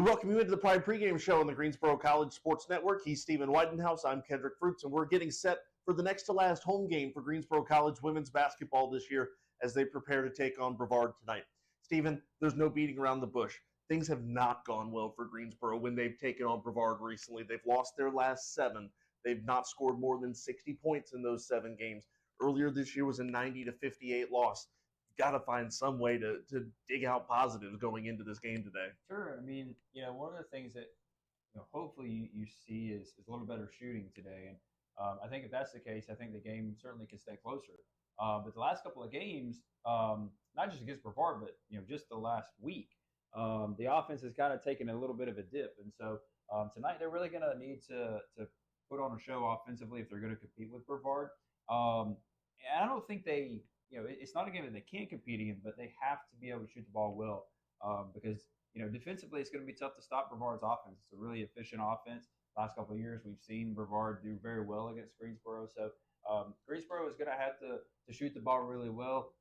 We welcome you into the Pride Pregame Show on the Greensboro College Sports Network. He's Stephen Whitenhouse. I'm Kendrick Fruits, and we're getting set for the next to last home game for Greensboro College women's basketball this year as they prepare to take on Brevard tonight. Stephen, there's no beating around the bush. Things have not gone well for Greensboro when they've taken on Brevard recently. They've lost their last 7. They've not scored more than 60 points in those 7 games. Earlier this year was a 90-58 loss. Got to find some way to dig out positives going into this game today. Sure. I mean, one of the things that hopefully you see is a little better shooting today. And I think if that's the case, I think the game certainly can stay closer. But the last couple of games, not just against Brevard, but just the last week, the offense has kind of taken a little bit of a dip. And so tonight they're really going to need to put on a show offensively if they're going to compete with Brevard. And I don't think they – it's not a game that they can't compete in, but they have to be able to shoot the ball well because, defensively it's going to be tough to stop Brevard's offense. It's a really efficient offense. Last couple of years we've seen Brevard do very well against Greensboro. So Greensboro is going to have to shoot the ball really well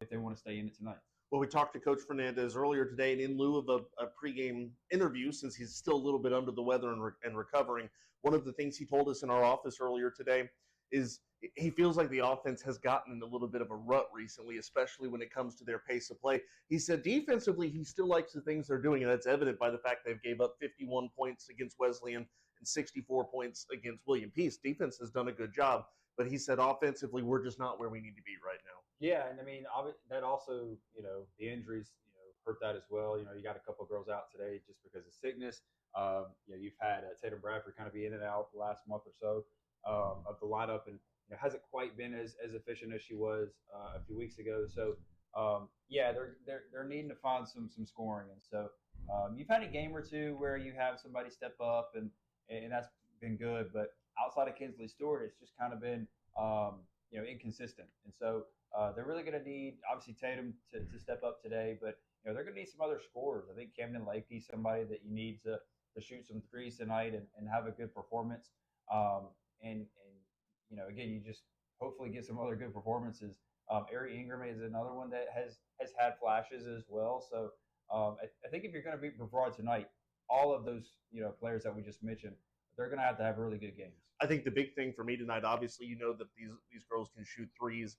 if they want to stay in it tonight. Well, we talked to Coach Fernandez earlier today, and in lieu of a pregame interview, since he's still a little bit under the weather and recovering, one of the things he told us in our office earlier today is he feels like the offense has gotten in a little bit of a rut recently, especially when it comes to their pace of play. He said defensively he still likes the things they're doing, and that's evident by the fact they've gave up 51 points against Wesleyan and 64 points against William Peace. Defense has done a good job, but he said offensively we're just not where we need to be right now. Yeah, and I mean that also, the injuries, hurt that as well. You got a couple of girls out today just because of sickness. You've had Tatum Bradford kind of be in and out the last month or so of the lineup, and hasn't quite been as efficient as she was a few weeks ago. So they're needing to find some scoring, and so you've had a game or two where you have somebody step up, and that's been good. But outside of Kinsley Stewart, it's just kind of been inconsistent, and so they're really going to need obviously Tatum to step up today, but they're going to need some other scorers. I think Camden Lakey's somebody that you need to shoot some threes tonight and have a good performance. Again, you just hopefully get some other good performances. Ari Ingram is another one that has had flashes as well. So I think if you're going to beat Brevard tonight, all of those players that we just mentioned, they're going to have really good games. I think the big thing for me tonight, obviously, that these girls can shoot threes.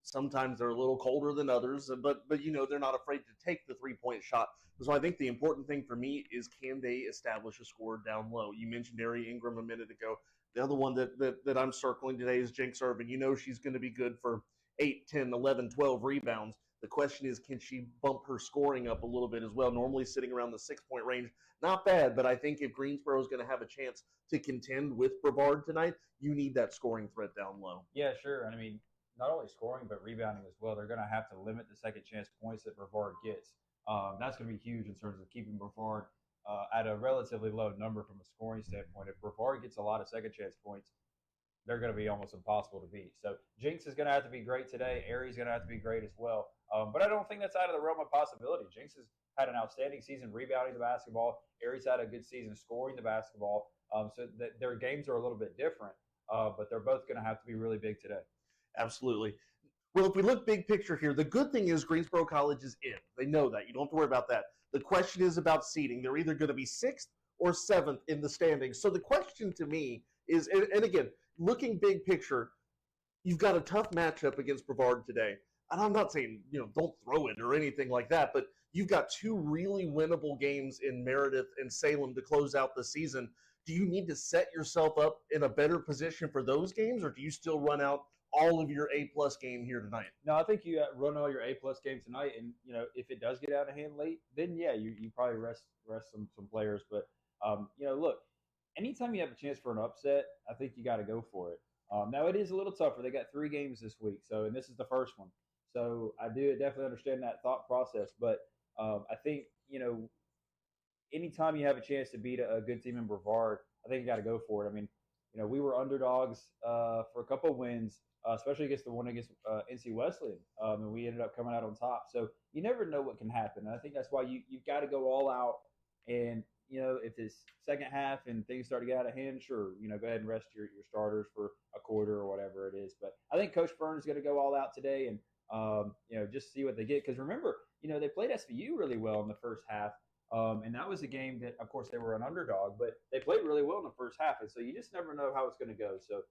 Sometimes they're a little colder than others, but they're not afraid to take the three-point shot. So I think the important thing for me is, can they establish a score down low? You mentioned Ari Ingram a minute ago. The other one that I'm circling today is Jinx Irvin. She's going to be good for 8, 10, 11, 12 rebounds. The question is, can she bump her scoring up a little bit as well? Normally sitting around the 6-point range, not bad, but I think if Greensboro is going to have a chance to contend with Brevard tonight, you need that scoring threat down low. Yeah, sure. I mean, not only scoring, but rebounding as well. They're going to have to limit the second chance points that Brevard gets. That's going to be huge in terms of keeping Brevard at a relatively low number from a scoring standpoint. If Brevard gets a lot of second chance points, they're going to be almost impossible to beat. So Jinx is going to have to be great today. Ari's going to have to be great as well. But I don't think that's out of the realm of possibility. Jinx has had an outstanding season rebounding the basketball. Ari's had a good season scoring the basketball. So their games are a little bit different, but they're both going to have to be really big today. Absolutely. Well, if we look big picture here, the good thing is Greensboro College is in. They know that. You don't have to worry about that. The question is about seeding. They're either going to be 6th or 7th in the standings. So the question to me is, and again, looking big picture, you've got a tough matchup against Brevard today. And I'm not saying, don't throw it or anything like that, but you've got 2 really winnable games in Meredith and Salem to close out the season. Do you need to set yourself up in a better position for those games, or do you still run out all of your A-plus game here tonight? No, I think you run all your A-plus game tonight, and if it does get out of hand late, then you probably rest some players. But look, anytime you have a chance for an upset, I think you got to go for it. Now it is a little tougher. They got 3 games this week, and this is the first one. So I do definitely understand that thought process, but I think anytime you have a chance to beat a good team in Brevard, I think you got to go for it. I mean, we were underdogs for a couple of wins, especially against the one against NC Wesleyan, and we ended up coming out on top. So you never know what can happen. And I think that's why you've got to go all out. And if it's second half and things start to get out of hand, sure, go ahead and rest your starters for a quarter or whatever it is. But I think Coach Fern is going to go all out today and just see what they get. Because remember, they played SVU really well in the first half. And that was a game that, of course, they were an underdog, but they played really well in the first half. And so you just never know how it's going to go. So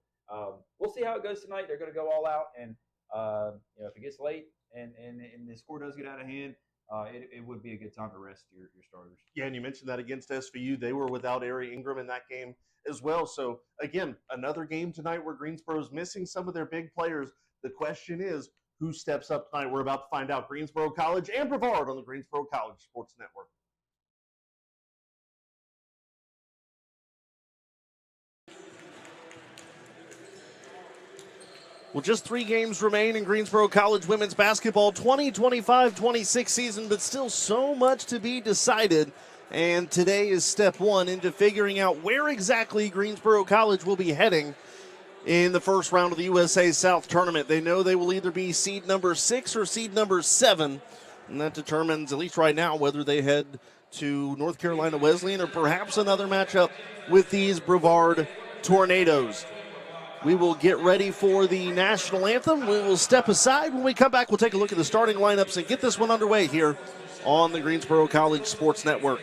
we'll see how it goes tonight. They're going to go all out. And, if it gets late and the score does get out of hand, it would be a good time to rest your starters. Yeah, and you mentioned that against SVU. They were without Ari Ingram in that game as well. So, again, another game tonight where Greensboro's missing some of their big players. The question is, who steps up tonight? We're about to find out. Greensboro College and Brevard on the Greensboro College Sports Network. Well, just 3 games remain in Greensboro College women's basketball 2025-26 season, but still so much to be decided. And today is step 1 into figuring out where exactly Greensboro College will be heading in the first round of the USA South Tournament. They know they will either be seed number 6 or seed number 7, and that determines, at least right now, whether they head to North Carolina Wesleyan or perhaps another matchup with these Brevard Tornadoes. We will get ready for the national anthem. We will step aside. When we come back, we'll take a look at the starting lineups and get this one underway here on the Greensboro College Sports Network.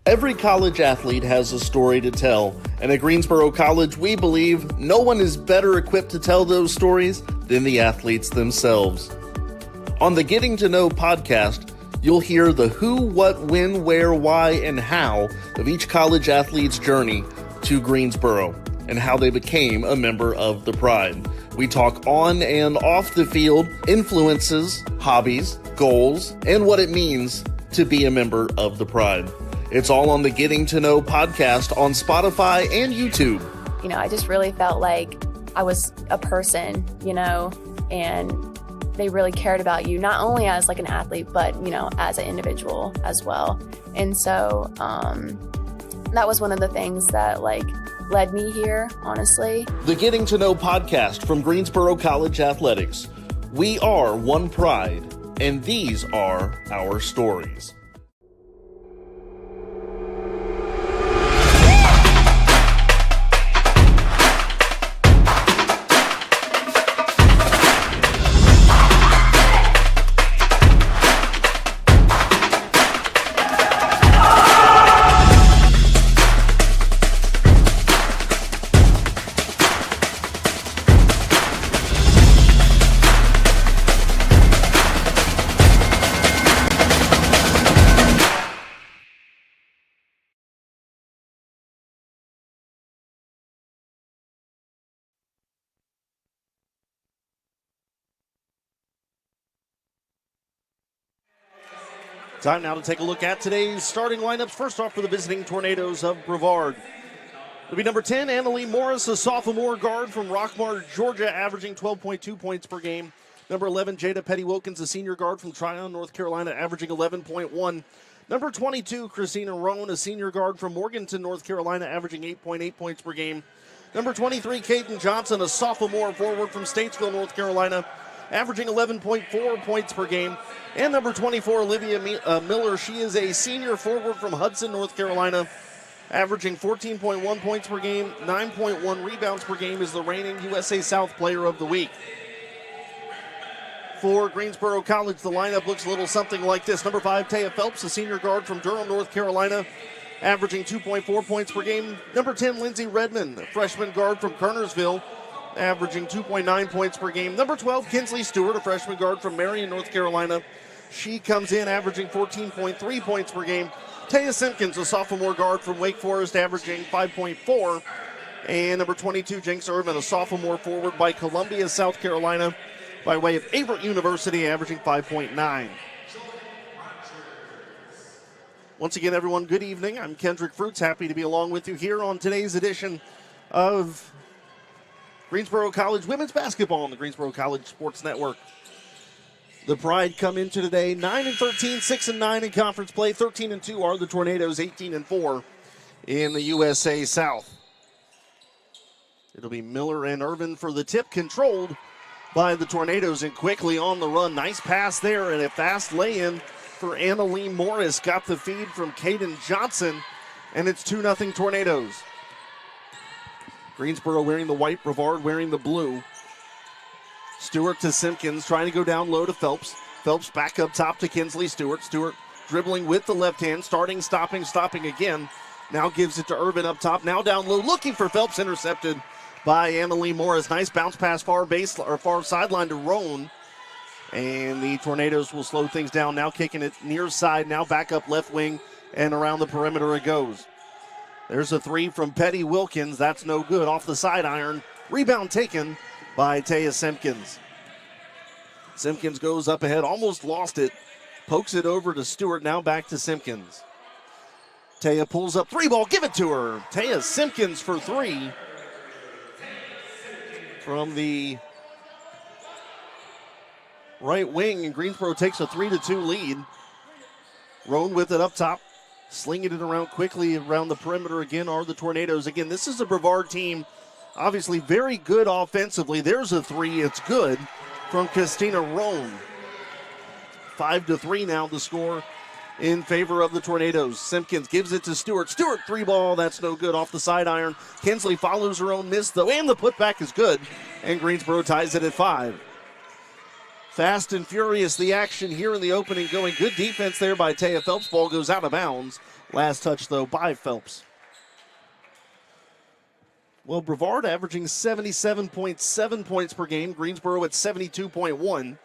Every college athlete has a story to tell, and at Greensboro College, we believe no one is better equipped to tell those stories than the athletes themselves. On the Getting to Know podcast, you'll hear the who, what, when, where, why, and how of each college athlete's journey to Greensboro and how they became a member of the Pride. We talk on and off the field, influences, hobbies, goals, and what it means to be a member of the Pride. It's all on the Getting to Know podcast on Spotify and YouTube. I just really felt like I was a person, and they really cared about you, not only as like an athlete, but, as an individual as well. And so that was one of the things that led me here, honestly. The Getting to Know podcast from Greensboro College Athletics. We are one Pride, and these are our stories. Time now to take a look at today's starting lineups. First off, for the visiting Tornadoes of Brevard. It'll be number 10, Annalie Morris, a sophomore guard from Rockmart, Georgia, averaging 12.2 points per game. Number 11, Jada Petty-Wilkins, a senior guard from Tryon, North Carolina, averaging 11.1. Number 22, Christina Roan, a senior guard from Morganton, North Carolina, averaging 8.8 points per game. Number 23, Caden Johnson, a sophomore forward from Statesville, North Carolina, averaging 11.4 points per game. And number 24, Olivia Miller, she is a senior forward from Hudson, North Carolina, averaging 14.1 points per game, 9.1 rebounds per game, is the reigning USA South Player of the Week. For Greensboro College, the lineup looks a little something like this. Number 5, Taya Phelps, a senior guard from Durham, North Carolina, averaging 2.4 points per game. Number 10, Lindsay Redmond, a freshman guard from Kernersville, averaging 2.9 points per game. Number 12, Kinsley Stewart, a freshman guard from Marion, North Carolina. She comes in averaging 14.3 points per game. Taya Simpkins, a sophomore guard from Wake Forest, averaging 5.4. And number 22, Jinx Irvin, a sophomore forward by Columbia, South Carolina, by way of Averett University, averaging 5.9. Once again, everyone, good evening. I'm Kendrick Fruits, happy to be along with you here on today's edition of Greensboro College women's basketball on the Greensboro College Sports Network. The Pride come into today 9-13, 6-9 in conference play. 13-2 are the Tornadoes, 18-4 in the USA South. It'll be Miller and Irvin for the tip, controlled by the Tornadoes, and quickly on the run. Nice pass there and a fast lay-in for Annalee Morris. Got the feed from Caden Johnson, and it's 2-0 Tornadoes. Greensboro wearing the white, Brevard wearing the blue. Stewart to Simpkins, trying to go down low to Phelps. Phelps back up top to Kinsley Stewart. Stewart dribbling with the left hand, starting, stopping again. Now gives it to Irvin up top, now down low, looking for Phelps, intercepted by Annalee Morris. Nice bounce pass far sideline to Roan. And the Tornadoes will slow things down, now kicking it near side, now back up left wing, and around the perimeter it goes. There's a three from Petty Wilkins. That's no good. Off the side iron. Rebound taken by Taya Simpkins. Simpkins goes up ahead, almost lost it. Pokes it over to Stewart, now back to Simpkins. Taya pulls up three ball, give it to her. Taya Simpkins for three from the right wing, and Greensboro takes a 3-2 lead. Roan with it up top. Slinging it around quickly around the perimeter again are the Tornadoes. Again, this is a Brevard team, obviously very good offensively. There's a three, it's good, from Christina Roan. 5-3 now the score in favor of the Tornadoes. Simpkins gives it to Stewart. Stewart, three ball, that's no good, off the side iron. Kinsley follows her own miss though, and the putback is good, and Greensboro ties it at 5. Fast and furious, the action here in the opening going. Good defense there by Taya Phelps. Ball goes out of bounds. Last touch, though, by Phelps. Well, Brevard averaging 77.7 points per game. Greensboro at 72.1.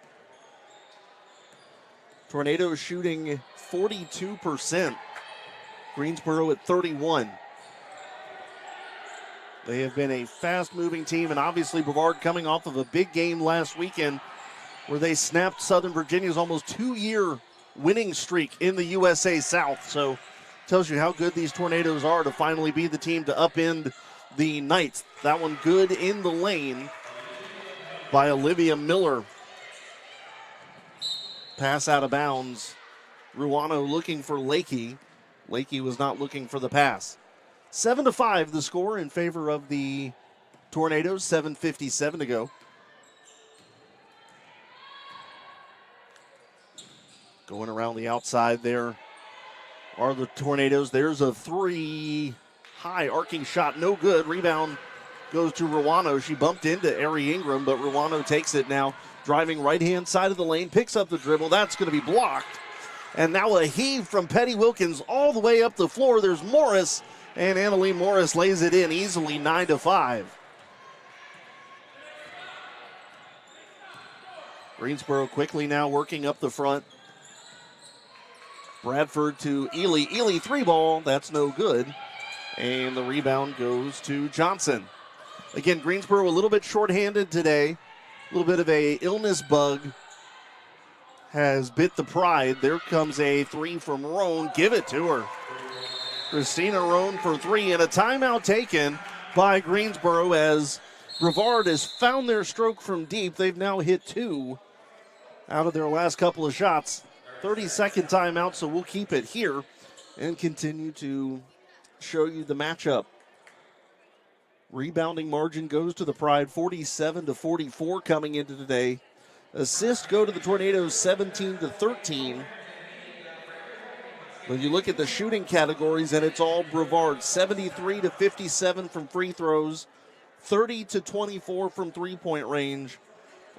Tornadoes shooting 42%. Greensboro at 31. They have been a fast-moving team, and obviously Brevard coming off of a big game last weekend where they snapped Southern Virginia's almost 2-year winning streak in the USA South. So tells you how good these Tornadoes are to finally be the team to upend the Knights. That one good in the lane by Olivia Miller. Pass out of bounds. Ruano looking for Lakey. Lakey was not looking for the pass. 7-5 the score in favor of the Tornadoes. 7:57 to go. Going around the outside there are the Tornadoes. There's a three. High arcing shot, no good. Rebound goes to Ruano. She bumped into Ari Ingram, but Ruano takes it now. Driving right-hand side of the lane, picks up the dribble. That's going to be blocked. And now a heave from Petty Wilkins all the way up the floor. There's Morris, and Annalee Morris lays it in easily, 9-5. Greensboro quickly now working up the front. Bradford to Ely. Ely three ball, that's no good. And the rebound goes to Johnson. Again, Greensboro a little bit shorthanded today. A little bit of a illness bug has bit the Pride. There comes a three from Roan. Give it to her. Christina Roan for three, and a timeout taken by Greensboro as Brevard has found their stroke from deep. They've now hit two out of their last couple of shots. 30-second timeout, so we'll keep it here and continue to show you the matchup. Rebounding margin goes to the Pride, 47-44 coming into today. Assists go to the Tornadoes, 17-13. When you look at the shooting categories, and it's all Brevard, 73-57 from free throws, 30-24 from three-point range,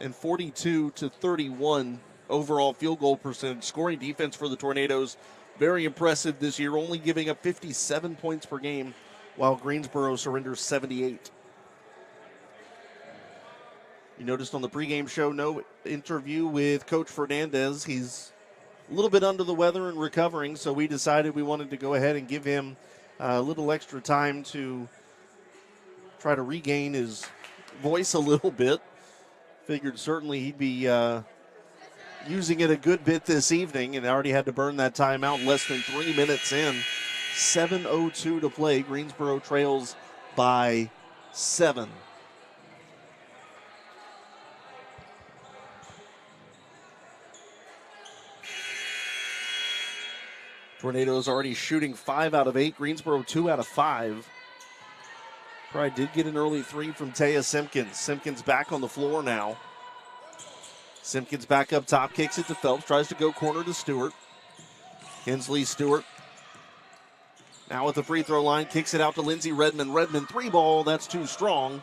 and 42-31 overall field goal percentage. Scoring defense for the Tornadoes, very impressive this year, only giving up 57 points per game, while Greensboro surrenders 78. You noticed on the pregame show, no interview with Coach Fernandez. He's a little bit under the weather and recovering, so we decided we wanted to go ahead and give him a little extra time to try to regain his voice a little bit. Figured certainly he'd be using it a good bit this evening, and already had to burn that timeout less than 3 minutes in. 7:02 to play. Greensboro trails by 7. Tornadoes already shooting 5 out of 8. Greensboro 2 out of 5. Pride did get an early 3 from Taya Simpkins. Simpkins back on the floor now. Simpkins back up top, kicks it to Phelps, tries to go corner to Stewart. Kinsley Stewart now at the free throw line, kicks it out to Lindsey Redmond. Redmond 3-ball, that's too strong,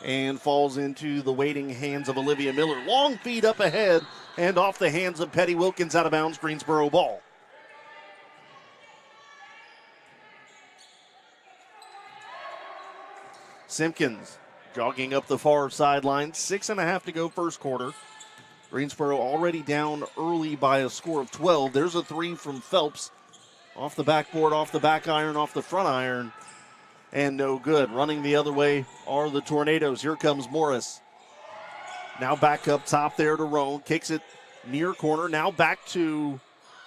and falls into the waiting hands of Olivia Miller. Long feed up ahead and off the hands of Petty Wilkins, out of bounds, Greensboro ball. Simpkins jogging up the far sideline. 6.5 to go first quarter. Greensboro already down early by a score of 12. There's a 3 from Phelps. Off the backboard, off the back iron, off the front iron. And no good. Running the other way are the Tornadoes. Here comes Morris. Now back up top there to Roan. Kicks it near corner. Now back to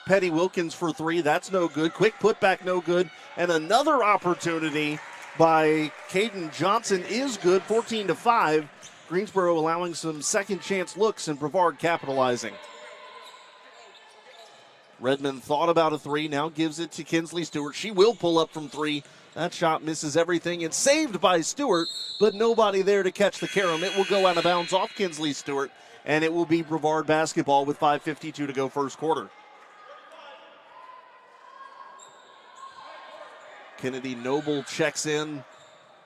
Petty Wilkins for 3. That's no good. Quick putback, no good. And another opportunity by Caden Johnson is good. 14-5. Greensboro allowing some second chance looks and Brevard capitalizing. Redmond thought about a 3, now gives it to Kinsley Stewart. She will pull up from 3. That shot misses everything and saved by Stewart, but nobody there to catch the carom. It will go out of bounds off Kinsley Stewart, and it will be Brevard basketball with 5:52 to go first quarter. Kennedy Noble checks in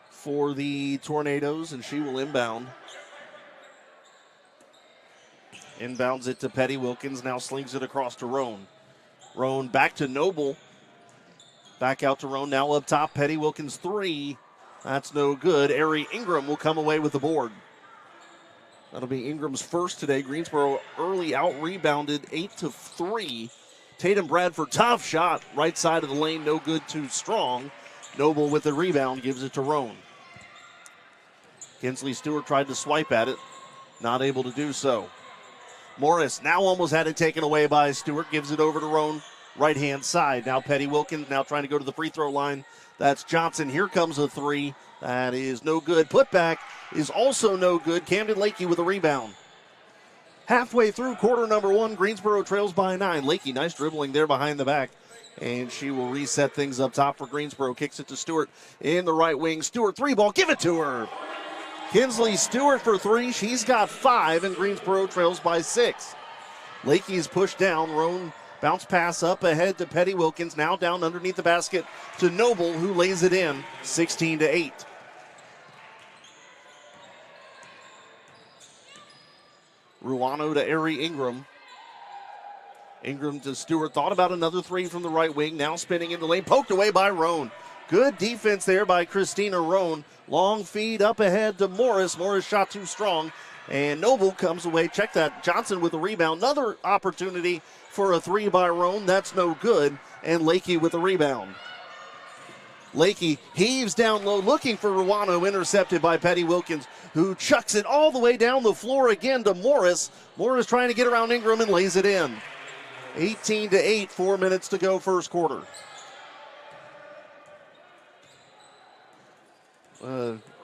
for the Tornadoes, and she will inbound. Inbounds it to Petty Wilkins, now slings it across to Roan. Roan back to Noble. Back out to Roan, now up top. Petty Wilkins 3. That's no good. Ari Ingram will come away with the board. That'll be Ingram's first today. Greensboro early out-rebounded 8-3. Tatum Bradford, tough shot. Right side of the lane, no good, too strong. Noble with the rebound, gives it to Roan. Kinsley Stewart tried to swipe at it. Not able to do so. Morris now almost had it taken away by Stewart. Gives it over to Roan, right-hand side. Now Petty Wilkins now trying to go to the free throw line. That's Johnson. Here comes a 3. That is no good. Putback is also no good. Camden Lakey with a rebound. Halfway through quarter number 1, Greensboro trails by 9. Lakey, nice dribbling there behind the back. And she will reset things up top for Greensboro. Kicks it to Stewart in the right wing. Stewart 3-ball. Give it to her. Kinsley Stewart for 3. She's got 5, and Greensboro trails by 6. Lakey's pushed down. Roan bounce pass up ahead to Petty Wilkins. Now down underneath the basket to Noble, who lays it in. 16-8. Ruano to Ari Ingram. Ingram to Stewart. Thought about another 3 from the right wing. Now spinning in the lane. Poked away by Roan. Good defense there by Christina Roan. Long feed up ahead to Morris. Morris shot too strong. And Noble comes away. Check that. Johnson with a rebound. Another opportunity for a 3 by Roan. That's no good. And Lakey with a rebound. Lakey heaves down low looking for Ruano. Intercepted by Petty Wilkins, who chucks it all the way down the floor again to Morris. Morris trying to get around Ingram and lays it in. 18-8. 4 minutes to go first quarter.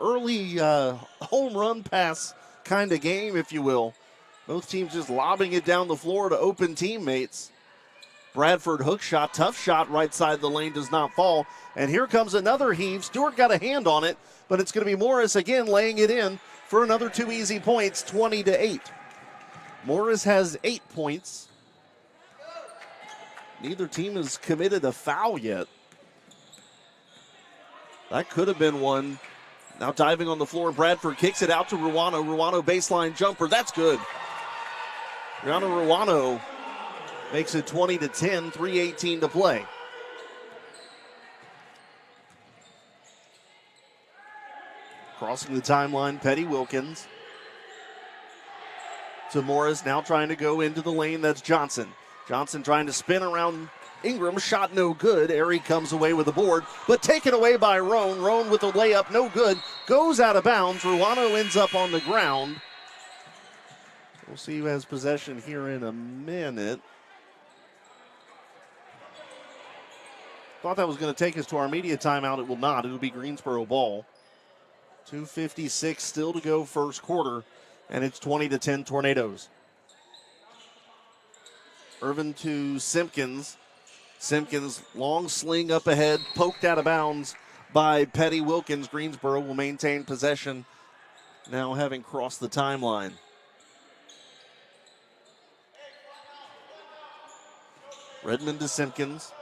Early home run pass kind of game, if you will. Both teams just lobbing it down the floor to open teammates. Bradford hook shot, tough shot, right side of the lane, does not fall. And here comes another heave. Stewart got a hand on it, but it's going to be Morris again laying it in for another 2 easy points, 20-8. Morris has 8 points. Neither team has committed a foul yet. That could have been one. Now diving on the floor, Bradford kicks it out to Ruano. Ruano baseline jumper, that's good. Rihanna Ruano makes it 20-10, 3:18 to play. Crossing the timeline, Petty Wilkins to Morris, now trying to go into the lane, that's Johnson. Johnson trying to spin around Ingram, shot no good. Ari comes away with the board, but taken away by Roan. Roan with a layup, no good. Goes out of bounds. Ruano ends up on the ground. We'll see who has possession here in a minute. Thought that was going to take us to our media timeout. It will not. It will be Greensboro ball. 2:56 still to go first quarter, and it's 20-10 Tornadoes. Irvin to Simpkins. Simpkins, long sling up ahead, poked out of bounds by Petty Wilkins. Greensboro will maintain possession, now having crossed the timeline. Redmond to Simpkins.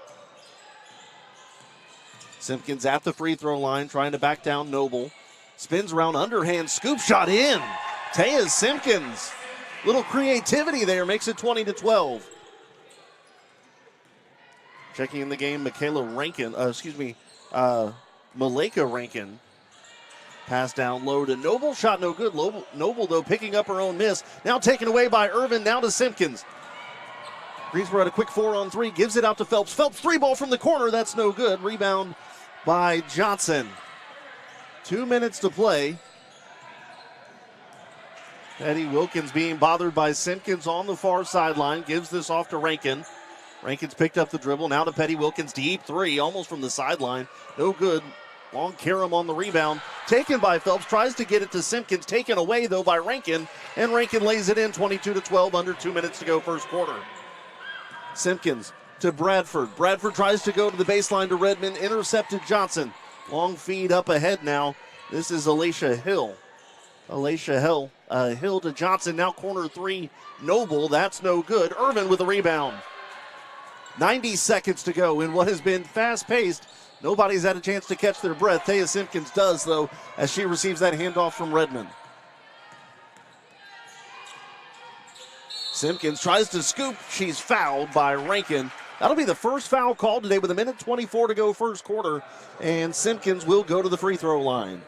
Simpkins at the free throw line, trying to back down Noble. Spins around, underhand, scoop shot in. Taya Simpkins. Little creativity there, makes it 20-12. Checking in the game, Malika Rankin. Pass down low to Noble, shot no good. Noble, though, picking up her own miss. Now taken away by Irvin, now to Simpkins. Greensboro had a quick 4-on-3, gives it out to Phelps. Phelps, three ball from the corner, that's no good. Rebound by Johnson. 2 minutes to play. Petty Wilkins being bothered by Simpkins on the far sideline, gives this off to Rankin. Rankin's picked up the dribble, now to Petty Wilkins, deep three, almost from the sideline. No good. Long Karam on the rebound, taken by Phelps, tries to get it to Simpkins, taken away though by Rankin, and Rankin lays it in, 22-12, under 2 minutes to go first quarter. Simpkins to Bradford. Bradford tries to go to the baseline to Redmond, intercepted Johnson. Long feed up ahead now. This is Alicia Hill. Hill to Johnson, now corner three. Noble, that's no good. Irvin with a rebound. 90 seconds to go in what has been fast-paced. Nobody's had a chance to catch their breath. Taya Simpkins does, though, as she receives that handoff from Redmond. Simpkins tries to scoop. She's fouled by Rankin. That'll be the first foul called today with 1:24 to go first quarter, and Simpkins will go to the free throw line.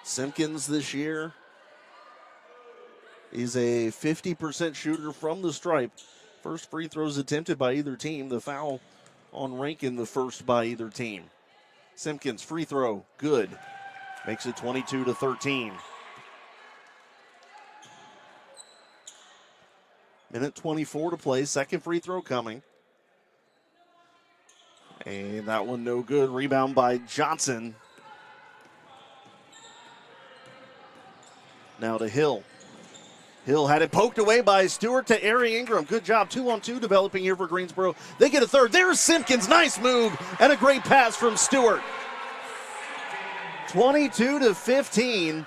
Simpkins this year is a 50% shooter from the stripe. First free throws attempted by either team. The foul on Rankin, the first by either team. Simpkins free throw, good. Makes it 22-13. 1:24 to play. Second free throw coming. And that one no good. Rebound by Johnson. Now to Hill. Hill had it poked away by Stewart to Ari Ingram. Good job, 2-on-2 developing here for Greensboro. They get a third. There's Simpkins, nice move, and a great pass from Stewart. 22-15.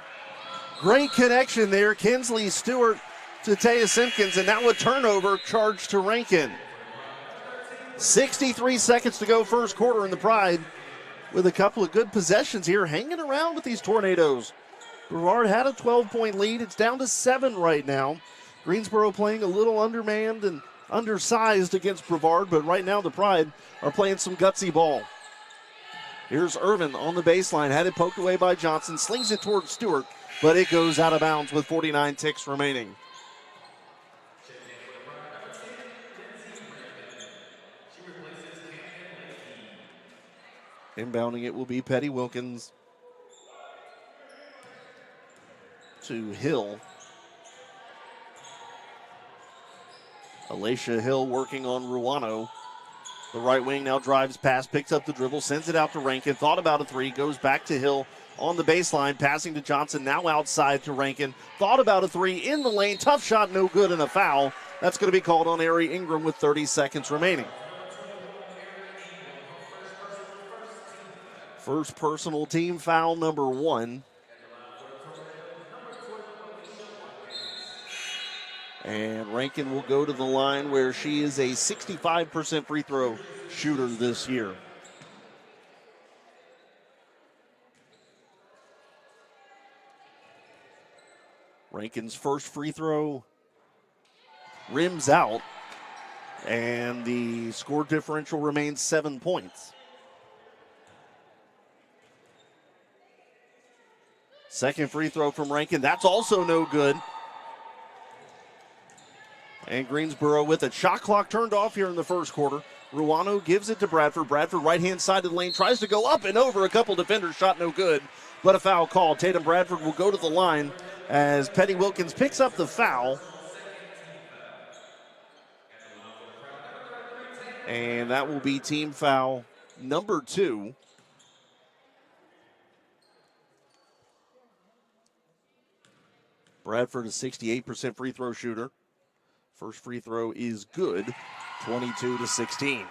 Great connection there. Kinsley Stewart to Taya Simpkins, and now a turnover charge to Rankin. 63 seconds to go first quarter in the Pride with a couple of good possessions here, hanging around with these Tornadoes. Brevard had a 12-point lead. It's down to 7 right now. Greensboro playing a little undermanned and undersized against Brevard, but right now the Pride are playing some gutsy ball. Here's Irvin on the baseline. Had it poked away by Johnson. Slings it towards Stewart, but it goes out of bounds with 49 ticks remaining. Inbounding it will be Petty Wilkins to Hill. Alicia Hill working on Ruano. The right wing now drives past, picks up the dribble, sends it out to Rankin. Thought about a three, goes back to Hill on the baseline, passing to Johnson, now outside to Rankin. Thought about a three in the lane, tough shot, no good, and a foul. That's going to be called on Ari Ingram with 30 seconds remaining. First personal team foul, number 1. And Rankin will go to the line where she is a 65% free throw shooter this year. Rankin's first free throw rims out, and the score differential remains 7 points. Second free throw from Rankin, that's also no good. And Greensboro with it. Shot clock turned off here in the first quarter. Ruano gives it to Bradford. Bradford right-hand side of the lane, tries to go up and over a couple defenders. Shot no good, but a foul call. Tatum Bradford will go to the line as Petty Wilkins picks up the foul. And that will be team foul number 2. Bradford a 68% free throw shooter. First free throw is good, 22-16.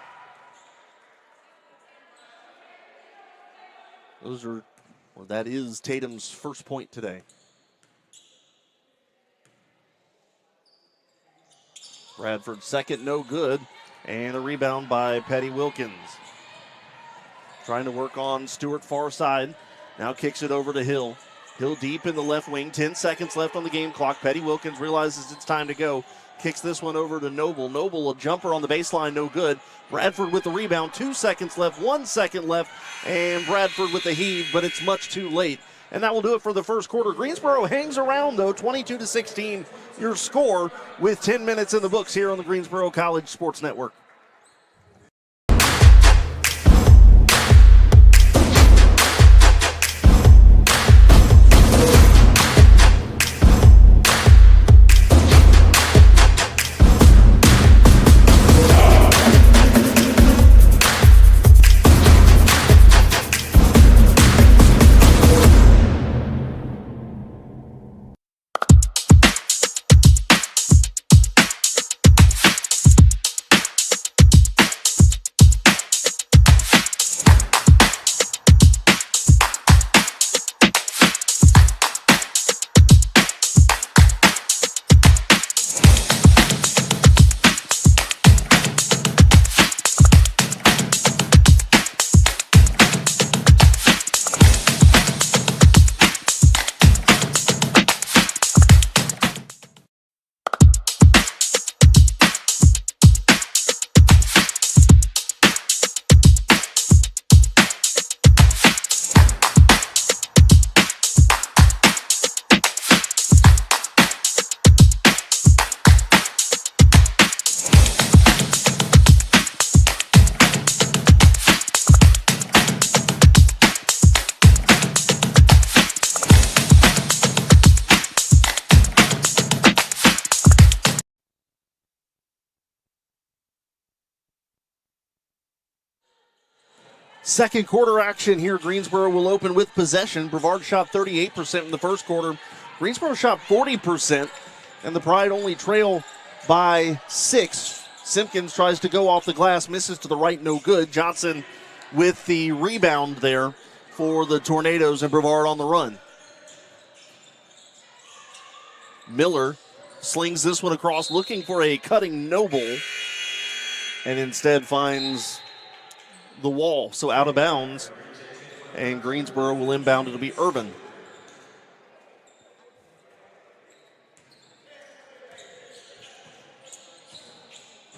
That is Tatum's first point today. Bradford second, no good. And a rebound by Petty Wilkins. Trying to work on Stewart far side. Now kicks it over to Hill. Hill deep in the left wing. 10 seconds left on the game clock. Petty Wilkins realizes it's time to go. Kicks this one over to Noble. Noble, a jumper on the baseline, no good. Bradford with the rebound. 2 seconds left, 1 second left. And Bradford with the heave, but it's much too late. And that will do it for the first quarter. Greensboro hangs around, though, 22-16, your score with 10 minutes in the books here on the Greensboro College Sports Network. Second quarter action here. Greensboro will open with possession. Brevard shot 38% in the first quarter. Greensboro shot 40%, and the Pride only trail by 6. Simpkins tries to go off the glass, misses to the right, no good. Johnson with the rebound there for the Tornadoes, and Brevard on the run. Miller slings this one across, looking for a cutting Noble, and instead finds the wall, so out of bounds, and Greensboro will inbound. It'll be Irvin.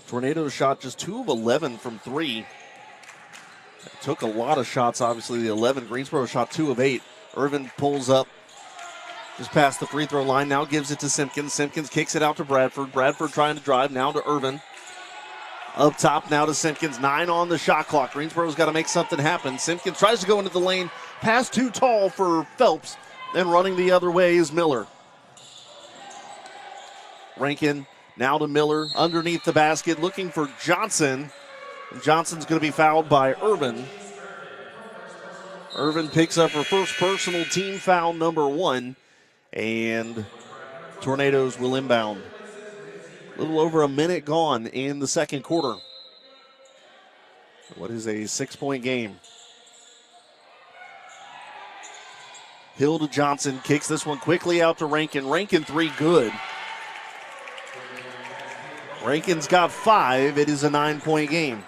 Tornadoes shot just 2 of 11 from 3. Took a lot of shots, obviously, the 11. Greensboro shot 2 of 8. Irvin pulls up just past the free throw line, now gives it to Simpkins. Simpkins kicks it out to Bradford. Bradford trying to drive, now to Irvin. Up top now to Simpkins, 9 on the shot clock. Greensboro's got to make something happen. Simpkins tries to go into the lane, pass too tall for Phelps, then running the other way is Miller. Rankin now to Miller, underneath the basket, looking for Johnson. Johnson's going to be fouled by Irvin. Irvin picks up her first personal team foul, number 1, and Tornadoes will inbound. A little over a minute gone in the second quarter. What is a 6-point game? Hill to Johnson, kicks this one quickly out to Rankin. Rankin 3, good. Rankin's got 5. It is a 9-point game.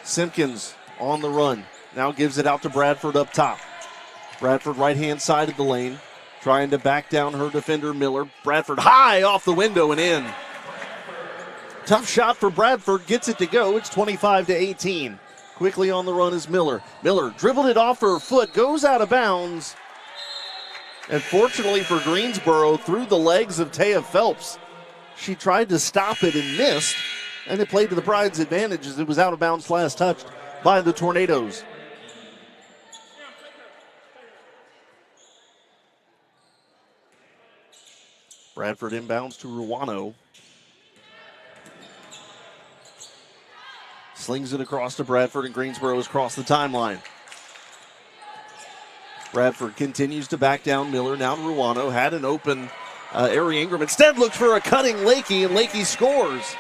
Simpkins on the run. Now gives it out to Bradford up top. Bradford right-hand side of the lane. Trying to back down her defender, Miller. Bradford high off the window and in. Tough shot for Bradford. Gets it to go. It's 25-18. Quickly on the run is Miller. Miller dribbled it off her foot. Goes out of bounds. And fortunately for Greensboro, through the legs of Taya Phelps. She tried to stop it and missed. And it played to the Pride's advantage as it was out of bounds last touched by the Tornadoes. Bradford inbounds to Ruano. Slings it across to Bradford, and Greensboro has crossed the timeline. Bradford continues to back down Miller. Now to Ruano. Had an open Ari Ingram. Instead looks for a cutting Lakey, and Lakey scores.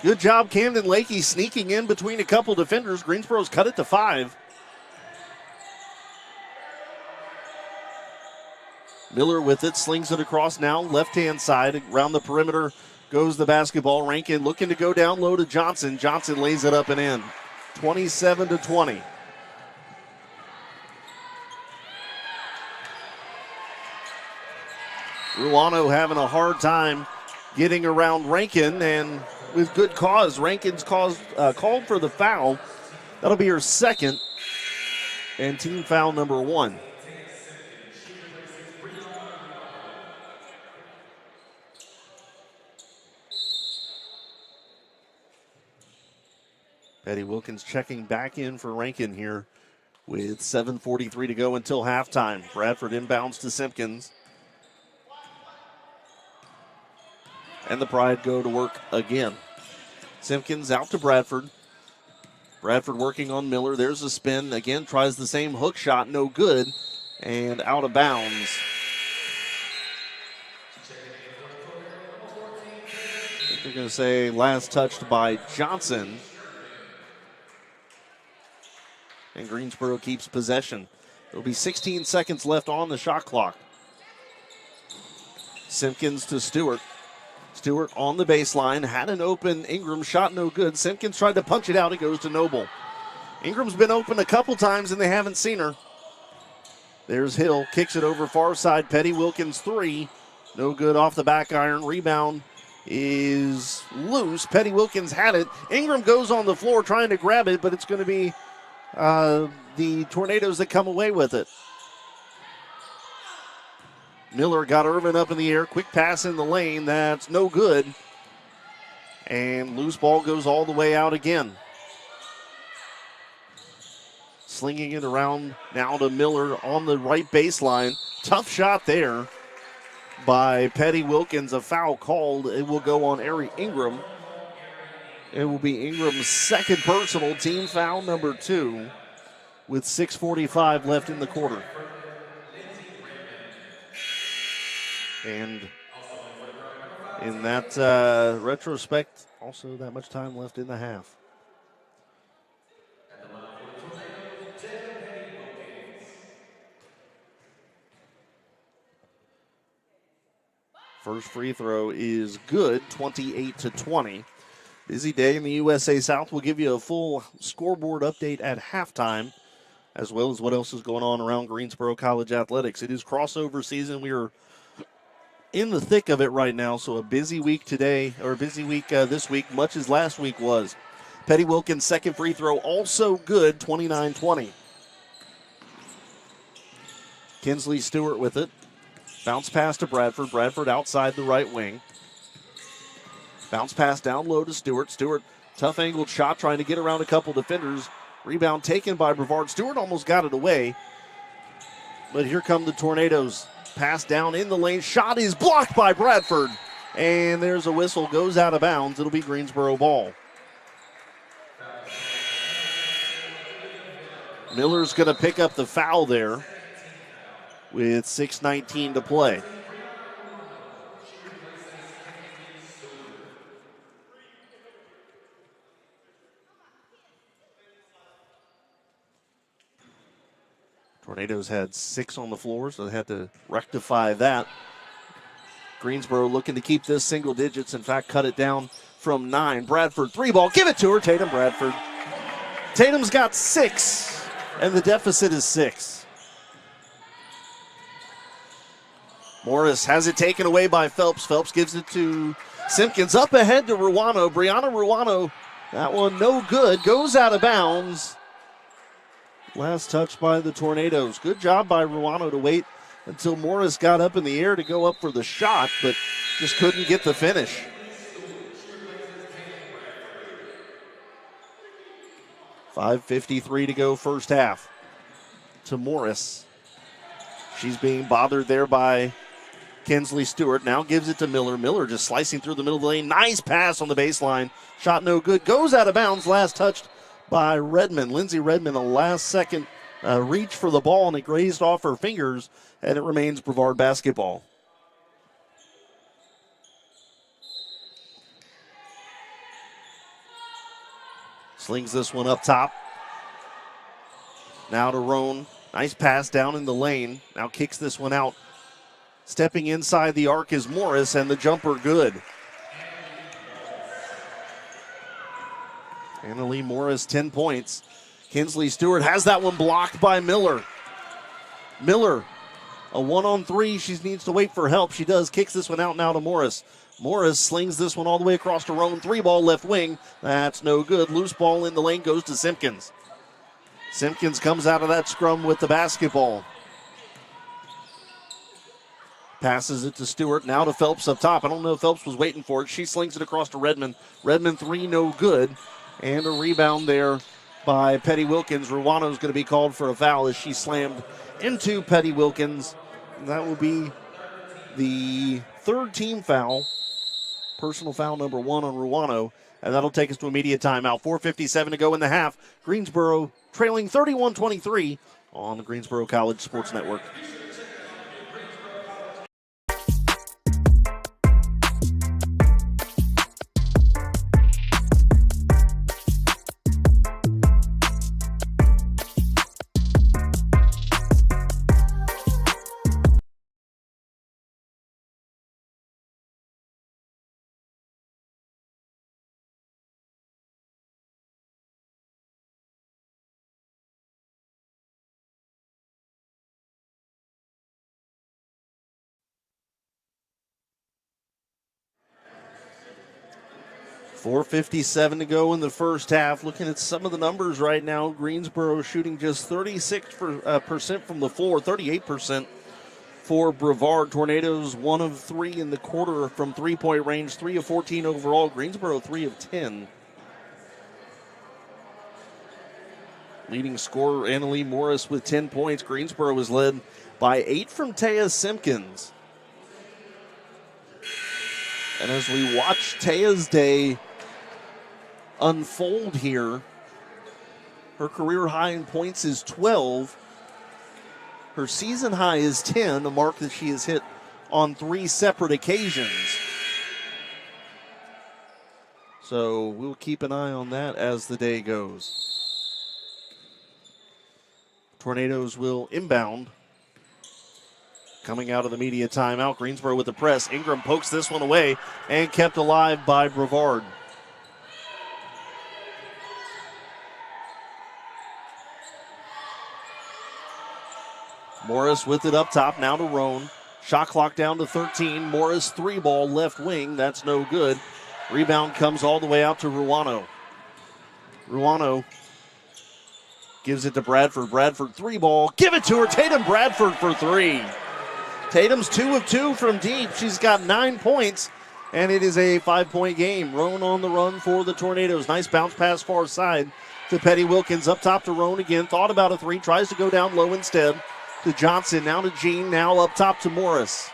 Good job, Camden Lakey, sneaking in between a couple defenders. Greensboro's cut it to 5. Miller with it, slings it across now, left-hand side. Around the perimeter goes the basketball. Rankin looking to go down low to Johnson. Johnson lays it up and in. 27-20. Ruano having a hard time getting around Rankin, and with good cause. Rankin's called for the foul. That'll be her second, and team foul number 1. Betty Wilkins checking back in for Rankin here with 7:43 to go until halftime. Bradford inbounds to Simpkins. And the Pride go to work again. Simpkins out to Bradford. Bradford working on Miller. There's a spin. Again, tries the same hook shot. No good. And out of bounds. I think they're going to say last touched by Johnson. And Greensboro keeps possession. There'll be 16 seconds left on the shot clock. Simpkins to Stewart. Stewart on the baseline, had an open Ingram, shot no good. Simpkins tried to punch it out, it goes to Noble. Ingram's been open a couple times and they haven't seen her. There's Hill, kicks it over far side. Petty Wilkins 3, no good off the back iron. Rebound is loose. Petty Wilkins had it. Ingram goes on the floor trying to grab it, but it's going to be the Tornadoes that come away with it. Miller got Irvin up in the air. Quick pass in the lane. That's no good. And loose ball goes all the way out again. Slinging it around now to Miller on the right baseline. Tough shot there by Petty Wilkins. A foul called. It will go on Ari Ingram. It will be Ingram's second personal, team foul number 2 with 6:45 left in the quarter. And in that retrospect, also that much time left in the half. First free throw is good, 28-20. Busy day in the USA South. We'll give you a full scoreboard update at halftime, as well as what else is going on around Greensboro College athletics. It is crossover season. We are in the thick of it right now, so a busy week today, or a busy week this week, much as last week was. Petty Wilkins' second free throw also good, 29-20. Kinsley Stewart with it. Bounce pass to Bradford. Bradford outside the right wing. Bounce pass down low to Stewart. Stewart, tough angled shot, trying to get around a couple defenders. Rebound taken by Brevard. Stewart almost got it away. But here come the Tornadoes. Pass down in the lane. Shot is blocked by Bradford. And there's a whistle. Goes out of bounds. It'll be Greensboro ball. Miller's going to pick up the foul there with 6:19 to play. Tornadoes had 6 on the floor, so they had to rectify that. Greensboro looking to keep this single digits. In fact, cut it down from 9. Bradford, 3 ball. Give it to her, Tatum Bradford. Tatum's got 6, and the deficit is 6. Morris has it taken away by Phelps. Phelps gives it to Simpkins. Up ahead to Ruano. Brianna Ruano, that one no good. Goes out of bounds. Last touch by the Tornadoes. Good job by Ruano to wait until Morris got up in the air to go up for the shot, but just couldn't get the finish. $5:53 to go first half. To Morris. She's being bothered there by Kinsley Stewart. Now gives it to Miller. Miller just slicing through the middle of the lane. Nice pass on the baseline. Shot no good. Goes out of bounds. Last touched by Redmond. Lindsey Redmond, a last-second reach for the ball, and it grazed off her fingers, and it remains Brevard basketball. Slings this one up top. Now to Roan. Nice pass down in the lane. Now kicks this one out. Stepping inside the arc is Morris, and the jumper good. Annalie Morris, 10 points. Kinsley Stewart has that one blocked by Miller. Miller, a 1-on-3. She needs to wait for help. She does. Kicks this one out now to Morris. Morris slings this one all the way across to Roan. 3-ball left wing. That's no good. Loose ball in the lane goes to Simpkins. Simpkins comes out of that scrum with the basketball. Passes it to Stewart. Now to Phelps up top. I don't know if Phelps was waiting for it. She slings it across to Redmond. Redmond 3, no good. And a rebound there by Petty Wilkins. Ruano's going to be called for a foul as she slammed into Petty Wilkins. And that will be the third team foul. Personal foul number 1 on Ruano. And that'll take us to immediate timeout. 4:57 to go in the half. Greensboro trailing 31-23 on the Greensboro College Sports Network. .457 to go in the first half. Looking at some of the numbers right now, Greensboro shooting just 36% from the floor, 38% for Brevard. Tornadoes 1 of 3 in the quarter from three-point range, 3 of 14 overall. Greensboro 3 of 10. Leading scorer Annalie Morris with 10 points. Greensboro is led by 8 from Taya Simpkins. And as we watch Taya's day unfold here, her career high in points is 12. Her season high is 10, a mark that she has hit on 3 separate occasions. So we'll keep an eye on that as the day goes. Tornadoes will inbound. Coming out of the media timeout, Greensboro with the press. Ingram pokes this one away and kept alive by Brevard. Morris with it up top, now to Roan. Shot clock down to 13. Morris 3-ball left wing, that's no good. Rebound comes all the way out to Ruano. Ruano gives it to Bradford. Bradford 3-ball, give it to her. Tatum Bradford for 3. Tatum's 2 of 2 from deep. She's got 9 points, and it is a 5-point game. Roan on the run for the Tornadoes. Nice bounce pass far side to Petty Wilkins. Up top to Roan again. Thought about a 3. Tries to go down low instead to Johnson. Now to Jean. Now up top to Morris.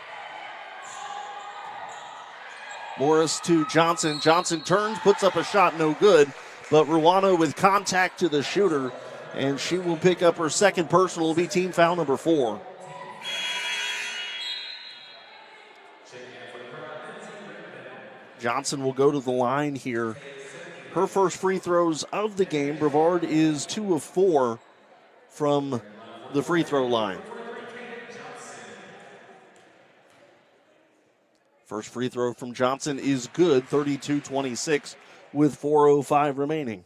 Morris to Johnson. Johnson turns, puts up a shot. No good. But Ruano with contact to the shooter, and she will pick up her second personal. Will be team foul number 4. Johnson will go to the line here. Her first free throws of the game. Brevard is 2 of 4 from the free throw line. First free throw from Johnson is good, 32-26 with 4:05 remaining.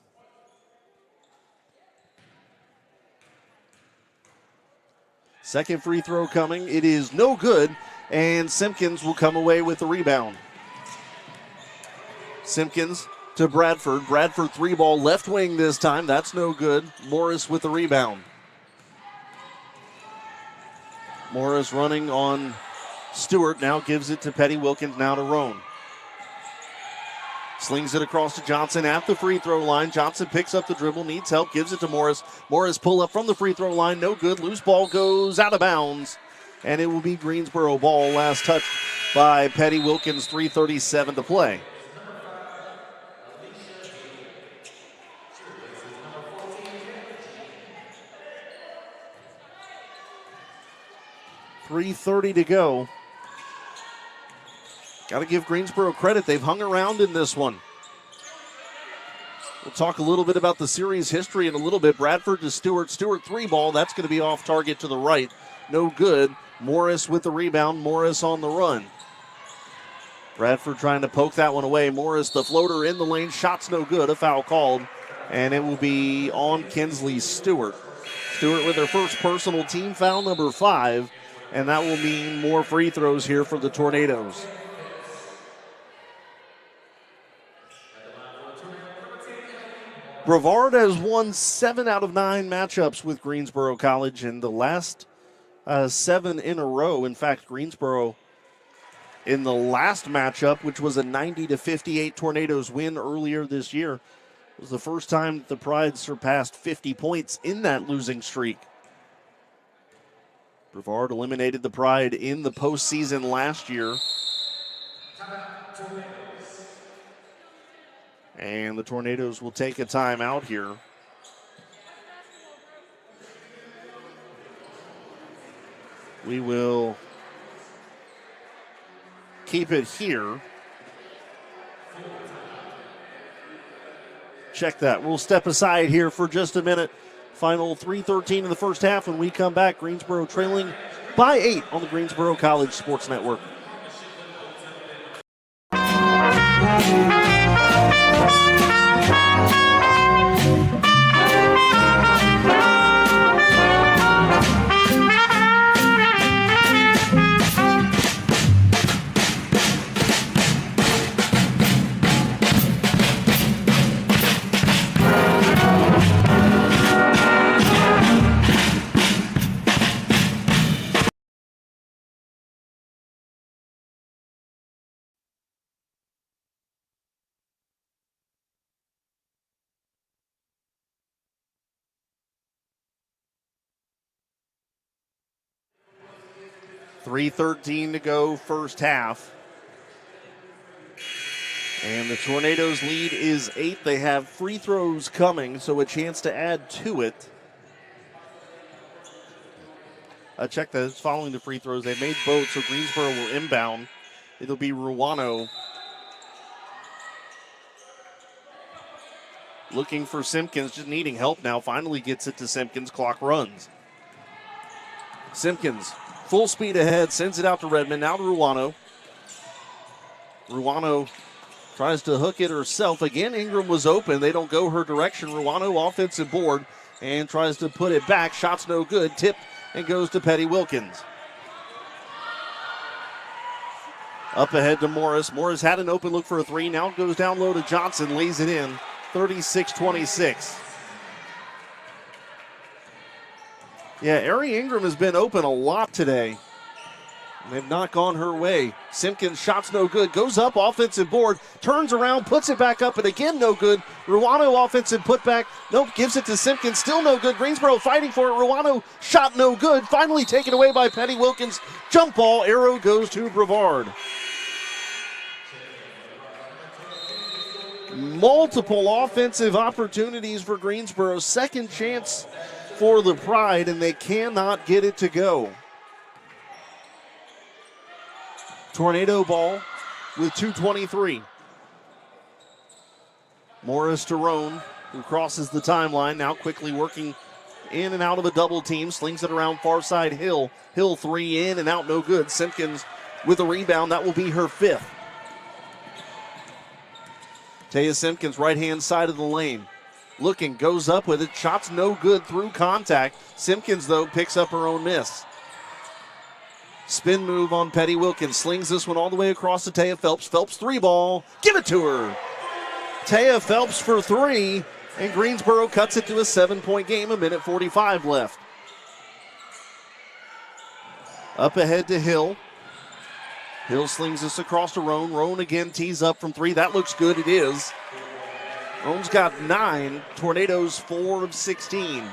Second free throw coming. It is no good, and Simpkins will come away with the rebound. Simpkins to Bradford. Bradford 3-ball left wing this time. That's no good. Morris with the rebound. Morris running on Stewart. Now gives it to Petty Wilkins. Now to Roan. Slings it across to Johnson at the free throw line. Johnson picks up the dribble, needs help, gives it to Morris. Morris pull up from the free throw line. No good. Loose ball goes out of bounds. And it will be Greensboro ball. Last touch by Petty Wilkins. 3:37 to play. 3:30 to go. Got to give Greensboro credit. They've hung around in this one. We'll talk a little bit about the series history in a little bit. Bradford to Stewart. Stewart 3-ball. That's going to be off target to the right. No good. Morris with the rebound. Morris on the run. Bradford trying to poke that one away. Morris, the floater in the lane. Shot's no good. A foul called. And it will be on Kinsley Stewart. Stewart with their first personal team foul, number 5. And that will mean more free throws here for the Tornadoes. Brevard has won 7 out of 9 matchups with Greensboro College in the last 7 in a row. In fact, Greensboro in the last matchup, which was a 90-58 Tornadoes win earlier this year, was the first time the Pride surpassed 50 points in that losing streak. Brevard eliminated the Pride in the postseason last year. And the Tornadoes will take a timeout here. We will keep it here. Check that. We'll step aside here for just a minute. Final 3:13 in the first half. When we come back, Greensboro trailing by 8 on the Greensboro College Sports Network. .313 to go first half. And the Tornadoes' lead is 8. They have free throws coming, so a chance to add to it. Check that. It's following the free throws. They made both, so Greensboro will inbound. It'll be Ruano looking for Simpkins, just needing help now. Finally gets it to Simpkins. Clock runs. Simpkins full speed ahead, sends it out to Redmond. Now to Ruano. Ruano tries to hook it herself. Again, Ingram was open. They don't go her direction. Ruano offensive board and tries to put it back. Shot's no good. Tipped and goes to Petty Wilkins. Up ahead to Morris. Morris had an open look for a 3. Now it goes down low to Johnson. Lays it in. 36-26. Yeah, Ari Ingram has been open a lot today. They've not gone her way. Simpkins, shot's no good. Goes up, offensive board. Turns around, puts it back up, and again no good. Ruano offensive putback. Nope, gives it to Simpkins. Still no good. Greensboro fighting for it. Ruano, shot no good. Finally taken away by Petty Wilkins. Jump ball, arrow goes to Brevard. Multiple offensive opportunities for Greensboro. Second chance for the Pride, and they cannot get it to go. Tornado ball with 2:23. Morris to Roan, who crosses the timeline, now quickly working in and out of a double team, slings it around far side Hill. Hill 3 in and out, no good. Simpkins with a rebound, that will be her 5th. Taya Simpkins, right-hand side of the lane. Looking, goes up with it. Shot's no good through contact. Simpkins, though, picks up her own miss. Spin move on Petty Wilkins. Slings this one all the way across to Taya Phelps. Phelps 3-ball. Give it to her. Taya Phelps for 3. And Greensboro cuts it to a 7-point game. 1:45 left. Up ahead to Hill. Hill slings this across to Roan. Roan again tees up from 3. That looks good. It is. Roan's got 9. Tornadoes 4 of 16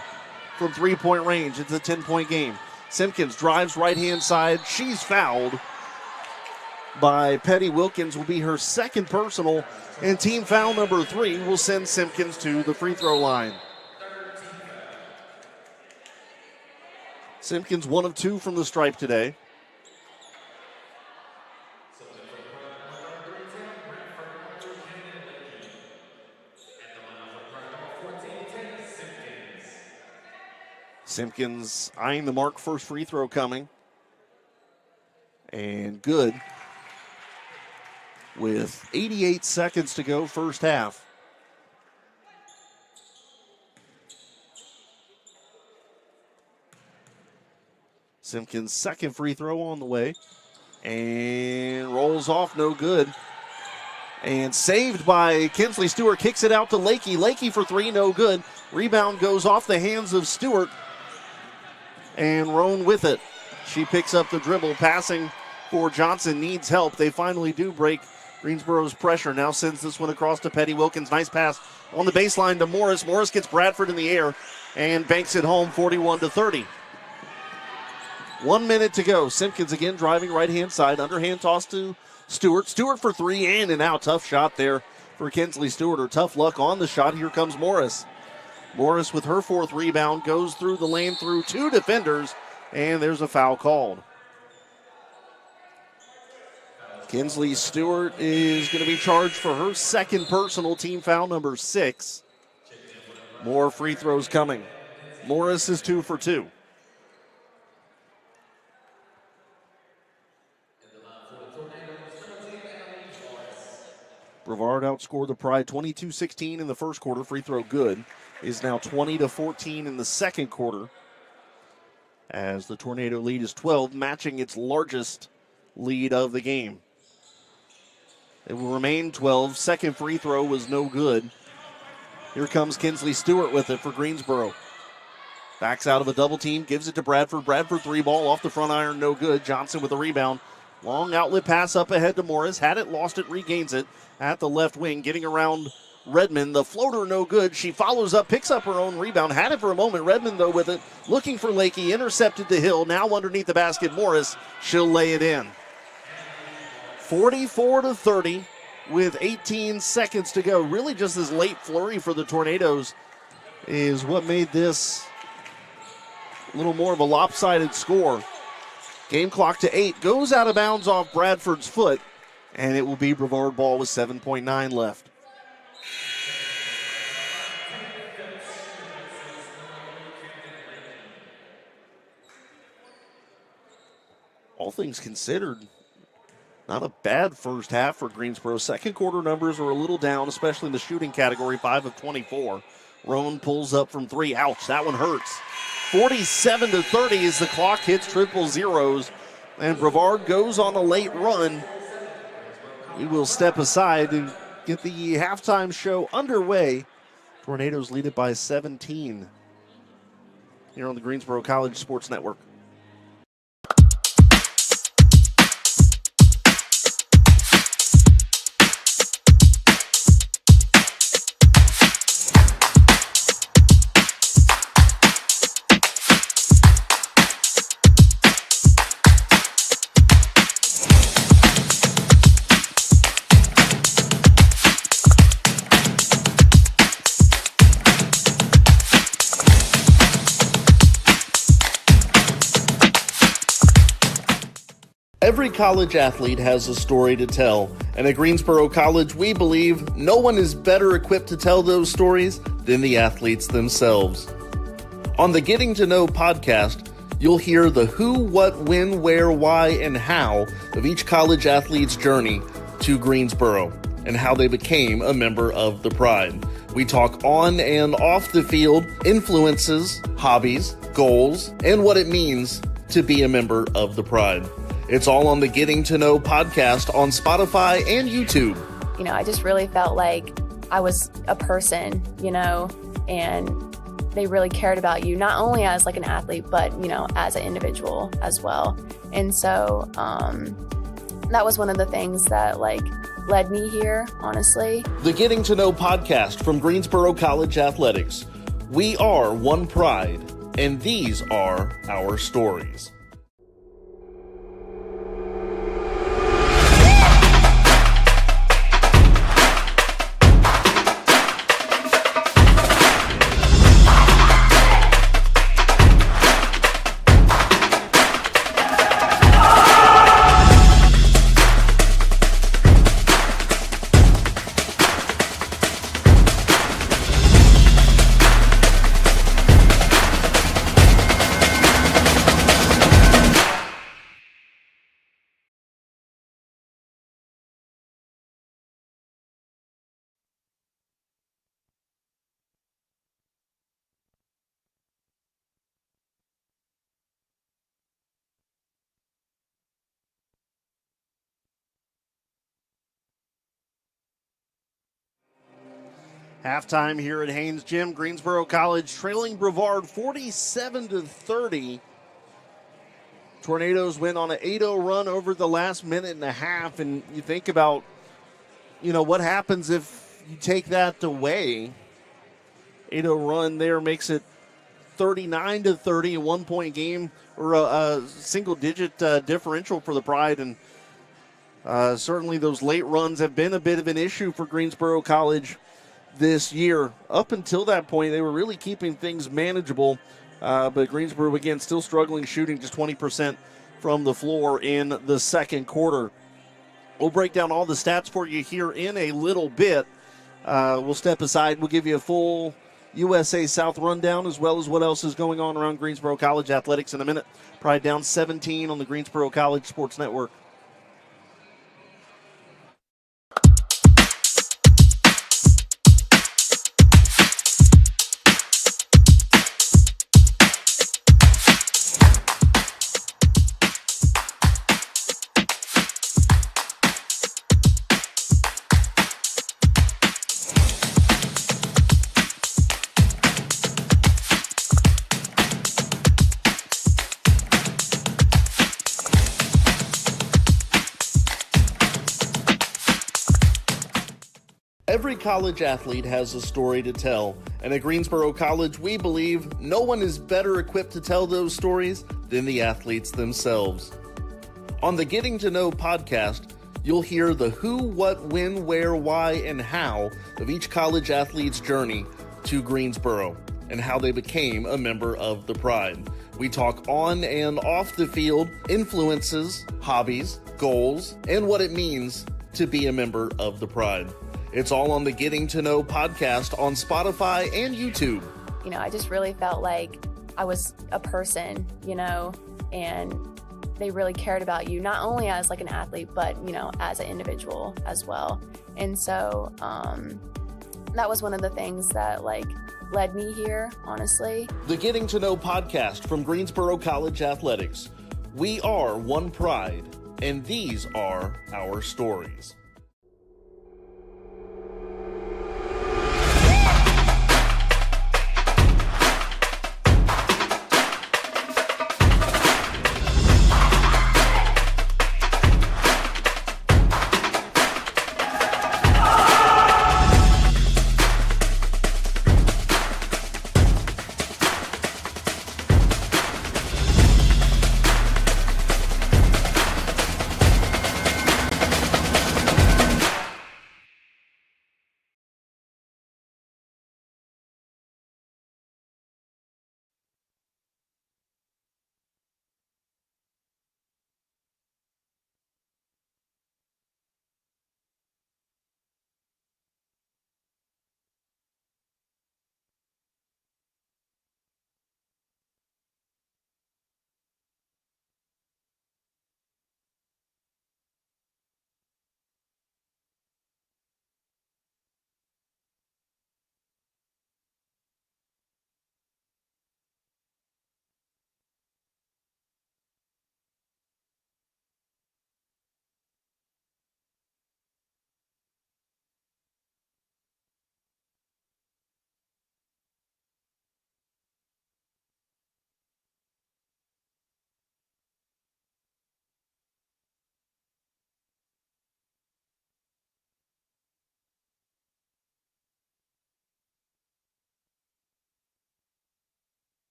from 3-point range. It's a 10-point game. Simpkins drives right-hand side. She's fouled by Petty Wilkins. Will be her 2nd personal. And team foul number 3 will send Simpkins to the free throw line. Simpkins 1 of 2 from the stripe today. Simpkins eyeing the mark, first free throw coming. And good. With 88 seconds to go, first half. Simpkins' second free throw on the way. And rolls off, no good. And saved by Kinsley Stewart, kicks it out to Lakey. Lakey for three, no good. Rebound goes off the hands of Stewart. And Roan with it. She picks up the dribble, passing for Johnson, needs help. They finally do break Greensboro's pressure. Now sends this one across to Petty Wilkins. Nice pass on the baseline to Morris. Morris gets Bradford in the air and banks it home, 41-30. 1 minute to go. Simpkins again driving right-hand side. Underhand toss to Stewart. Stewart for three, in and out. Tough shot there for Kinsley Stewart, or tough luck on the shot. Here comes Morris. Morris with her fourth rebound goes through the lane through two defenders, and there's a foul called. Kinsley Stewart is going to be charged for her second personal, team foul number 6. More free throws coming. Morris is 2 for 2. Brevard outscored the Pride 22-16 in the first quarter. Free throw good. Is now 20-14 in the second quarter, as the Tornado lead is 12, matching its largest lead of the game. It will remain 12. Second free throw was no good. Here comes Kinsley Stewart with it for Greensboro. Backs out of a double team, gives it to Bradford. Bradford three ball off the front iron, no good. Johnson with a rebound. Long outlet pass up ahead to Morris. Had it, lost it, regains it at the left wing, getting around Redmond. The floater no good. She follows up, picks up her own rebound. Had it for a moment. Redmond, though, with it. Looking for Lakey. Intercepted to Hill. Now underneath the basket, Morris. She'll lay it in. 44-30 with 18 seconds to go. Really just this late flurry for the Tornadoes is what made this a little more of a lopsided score. Game clock to 8. Goes out of bounds off Bradford's foot, and it will be Brevard ball with 7.9 left. All things considered, not a bad first half for Greensboro. Second quarter numbers are a little down, especially in the shooting category, 5 of 24. Roan pulls up from 3. Ouch, that one hurts. 47-30 as the clock hits triple zeros, and Brevard goes on a late run. We will step aside and get the halftime show underway. Tornadoes lead it by 17 here on the Greensboro College Sports Network. Every college athlete has a story to tell, and at Greensboro College, we believe no one is better equipped to tell those stories than the athletes themselves. On the Getting to Know podcast, you'll hear the who, what, when, where, why, and how of each college athlete's journey to Greensboro and how they became a member of the Pride. We talk on and off the field, influences, hobbies, goals, and what it means to be a member of the Pride. It's all on the Getting to Know podcast on Spotify and YouTube. You know, I just really felt like I was a person, you know, and they really cared about you, not only as like an athlete, but, you know, as an individual as well. And so that was one of the things that like led me here, honestly. The Getting to Know podcast from Greensboro College Athletics. We are one Pride, and these are our stories. Halftime here at Haynes Gym, Greensboro College trailing Brevard 47-30. Tornadoes went on an 8-0 run over the last minute and a half, and you think about, what happens if you take that away. 8-0 run there makes it 39-30, a 1-point game, or a single-digit differential for the Pride, and certainly those late runs have been a bit of an issue for Greensboro College this year. Up until that point, they were really keeping things manageable, but Greensboro, again, still struggling shooting just 20% from the floor in the second quarter. We'll break down all the stats for you here in a little bit. We'll step aside. We'll give you a full USA South rundown as well as what else is going on around Greensboro College athletics in a minute. Pride down 17 on the Greensboro College Sports Network. Every college athlete has a story to tell, and at Greensboro College, we believe no one is better equipped to tell those stories than the athletes themselves. On the Getting to Know podcast, you'll hear the who, what, when, where, why, and how of each college athlete's journey to Greensboro and how they became a member of the Pride. We talk on and off the field, influences, hobbies, goals, and what it means to be a member of the Pride. It's all on the Getting to Know podcast on Spotify and YouTube. I just really felt like I was a person, and they really cared about you, not only as like an athlete, but, as an individual as well. And so that was one of the things that led me here, honestly. The Getting to Know podcast from Greensboro College Athletics. We are one Pride, and these are our stories.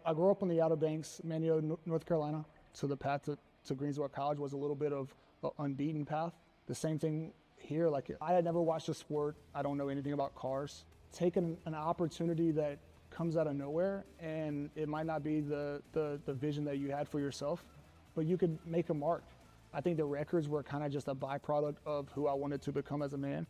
I grew up on the Outer Banks, Manio, North Carolina. So the path to Greensboro College was a little bit of an unbeaten path. The same thing here. Like, I had never watched a sport. I don't know anything about cars. Taking an opportunity that comes out of nowhere, and it might not be the vision that you had for yourself, but you could make a mark. I think the records were kind of just a byproduct of who I wanted to become as a man.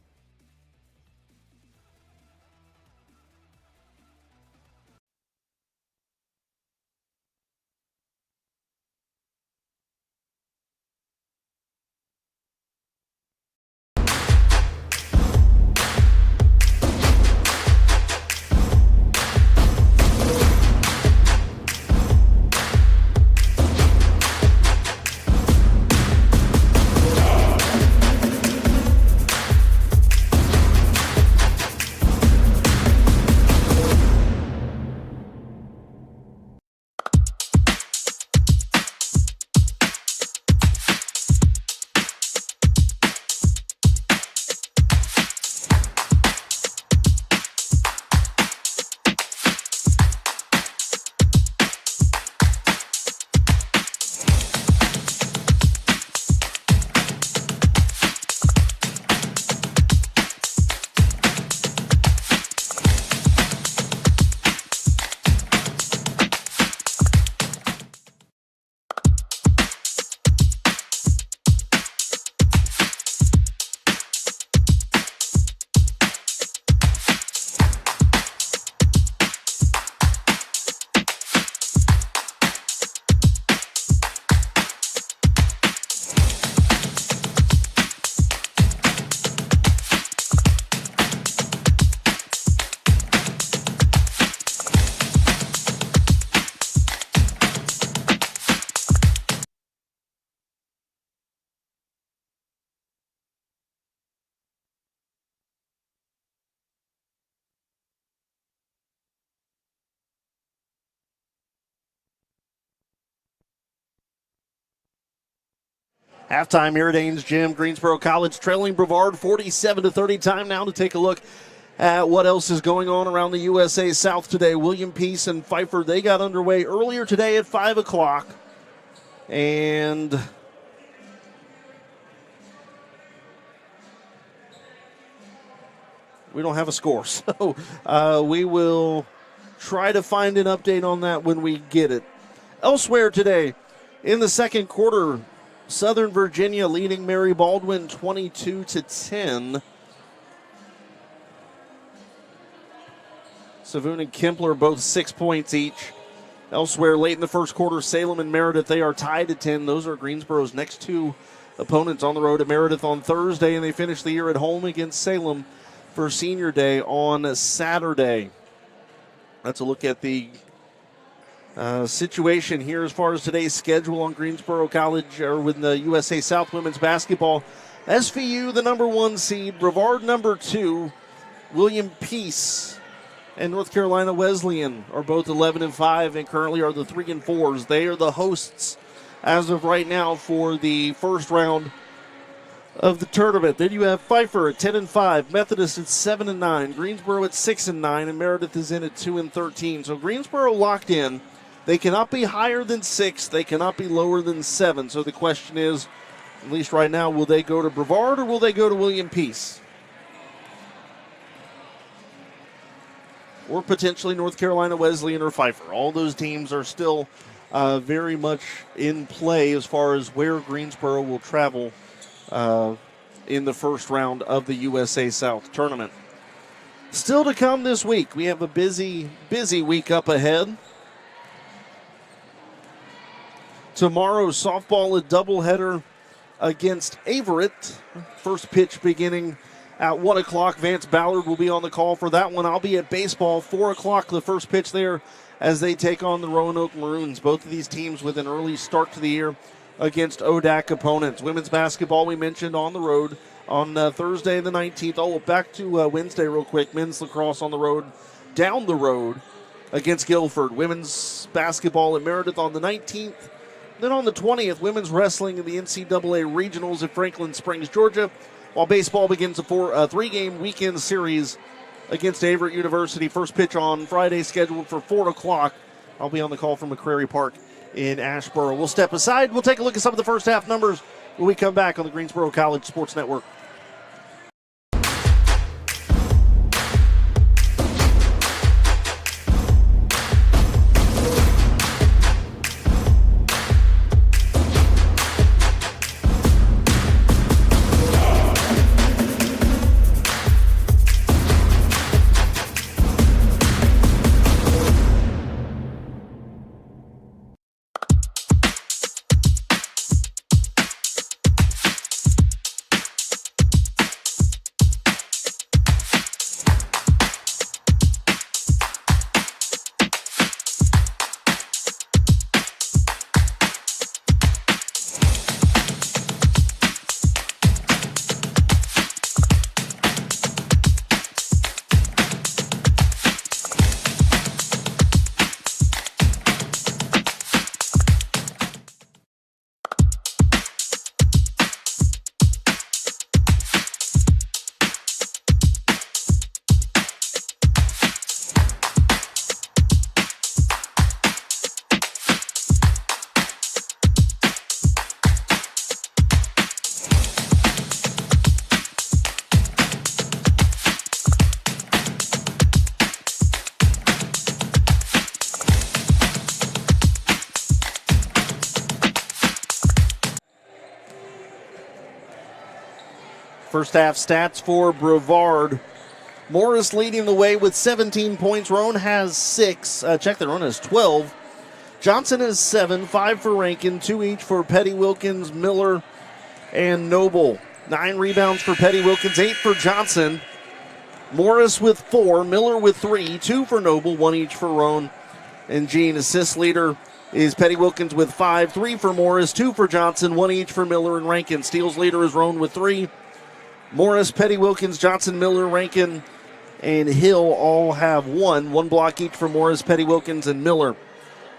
Halftime here at Ains Gym. Greensboro College trailing Brevard 47-30. Time now to take a look at what else is going on around the USA South today. William Peace and Pfeiffer, they got underway earlier today at 5 o'clock. And we don't have a score, so we will try to find an update on that when we get it. Elsewhere today, in the second quarter, Southern Virginia leading Mary Baldwin 22-10. Savoon and Kempler both 6 points each. Elsewhere, late in the first quarter, Salem and Meredith, they are tied at 10. Those are Greensboro's next two opponents on the road at Meredith on Thursday, and they finish the year at home against Salem for Senior Day on Saturday. That's a look at the situation here as far as today's schedule on Greensboro College, or with the USA South women's basketball. SVU, the number 1 seed, Brevard number 2, William Peace and North Carolina Wesleyan are both 11-5 and currently are the 3 and 4s. They are the hosts as of right now for the first round of the tournament. Then you have Pfeiffer at 10-5, Methodist at 7-9, Greensboro at 6-9, and Meredith is in at 2-13. So Greensboro locked in. They cannot be higher than 6. They cannot be lower than 7. So the question is, at least right now, will they go to Brevard or will they go to William Peace? Or potentially North Carolina Wesleyan or Pfeiffer. All those teams are still very much in play as far as where Greensboro will travel in the first round of the USA South tournament. Still to come this week. We have a busy week up ahead. Tomorrow, softball, a doubleheader against Averett. First pitch beginning at 1 o'clock. Vance Ballard will be on the call for that one. I'll be at baseball, 4 o'clock, the first pitch there as they take on the Roanoke Maroons. Both of these teams with an early start to the year against ODAC opponents. Women's basketball we mentioned on the road on Thursday the 19th. Oh, back to Wednesday real quick. Men's lacrosse on the road, down the road against Guilford. Women's basketball at Meredith on the 19th. Then on the 20th, women's wrestling in the NCAA regionals at Franklin Springs, Georgia, while baseball begins a 3-game weekend series against Averett University. First pitch on Friday scheduled for 4 o'clock I'll be on the call from McCrary Park in Asheboro. We'll step aside. We'll take a look at some of the first half numbers when we come back on the Greensboro College Sports Network. First half stats for Brevard. Morris leading the way with 17 points. Roan has 6. Check that, Roan has 12. Johnson has 7, 5 for Rankin, 2 each for Petty Wilkins, Miller, and Noble. 9 rebounds for Petty Wilkins, 8 for Johnson. Morris with 4, Miller with 3, 2 for Noble, 1 each for Roan and Gene. Assist leader is Petty Wilkins with 5, 3 for Morris, 2 for Johnson, 1 each for Miller and Rankin. Steals leader is Roan with 3. Morris, Petty Wilkins, Johnson, Miller, Rankin, and Hill all have 1 block each for Morris, Petty Wilkins, and Miller.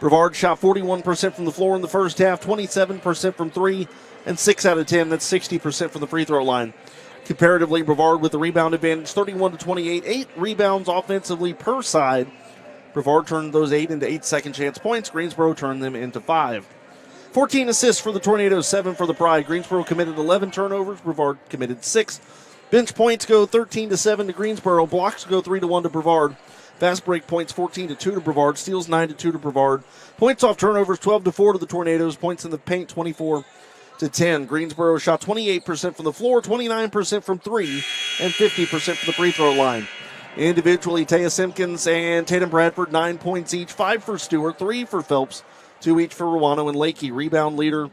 Brevard shot 41% from the floor in the first half, 27% from 3, and 6 out of 10. That's 60% from the free throw line. Comparatively, Brevard with the rebound advantage, 31-28, 8 rebounds offensively per side. Brevard turned those 8 into 8 second chance points. Greensboro turned them into 5. 14 assists for the Tornadoes, 7 for the Pride. Greensboro committed 11 turnovers. Brevard committed 6. Bench points go 13-7 to Greensboro. Blocks go 3-1 to Brevard. Fast break points 14-2 to Brevard. Steals 9-2 to Brevard. Points off turnovers 12-4 to the Tornadoes. Points in the paint 24-10. Greensboro shot 28% from the floor, 29% from 3, and 50% from the free throw line. Individually, Taya Simpkins and Tatum Bradford, 9 points each, 5 for Stewart, 3 for Phelps, 2 each for Ruano and Lakey. Rebound leader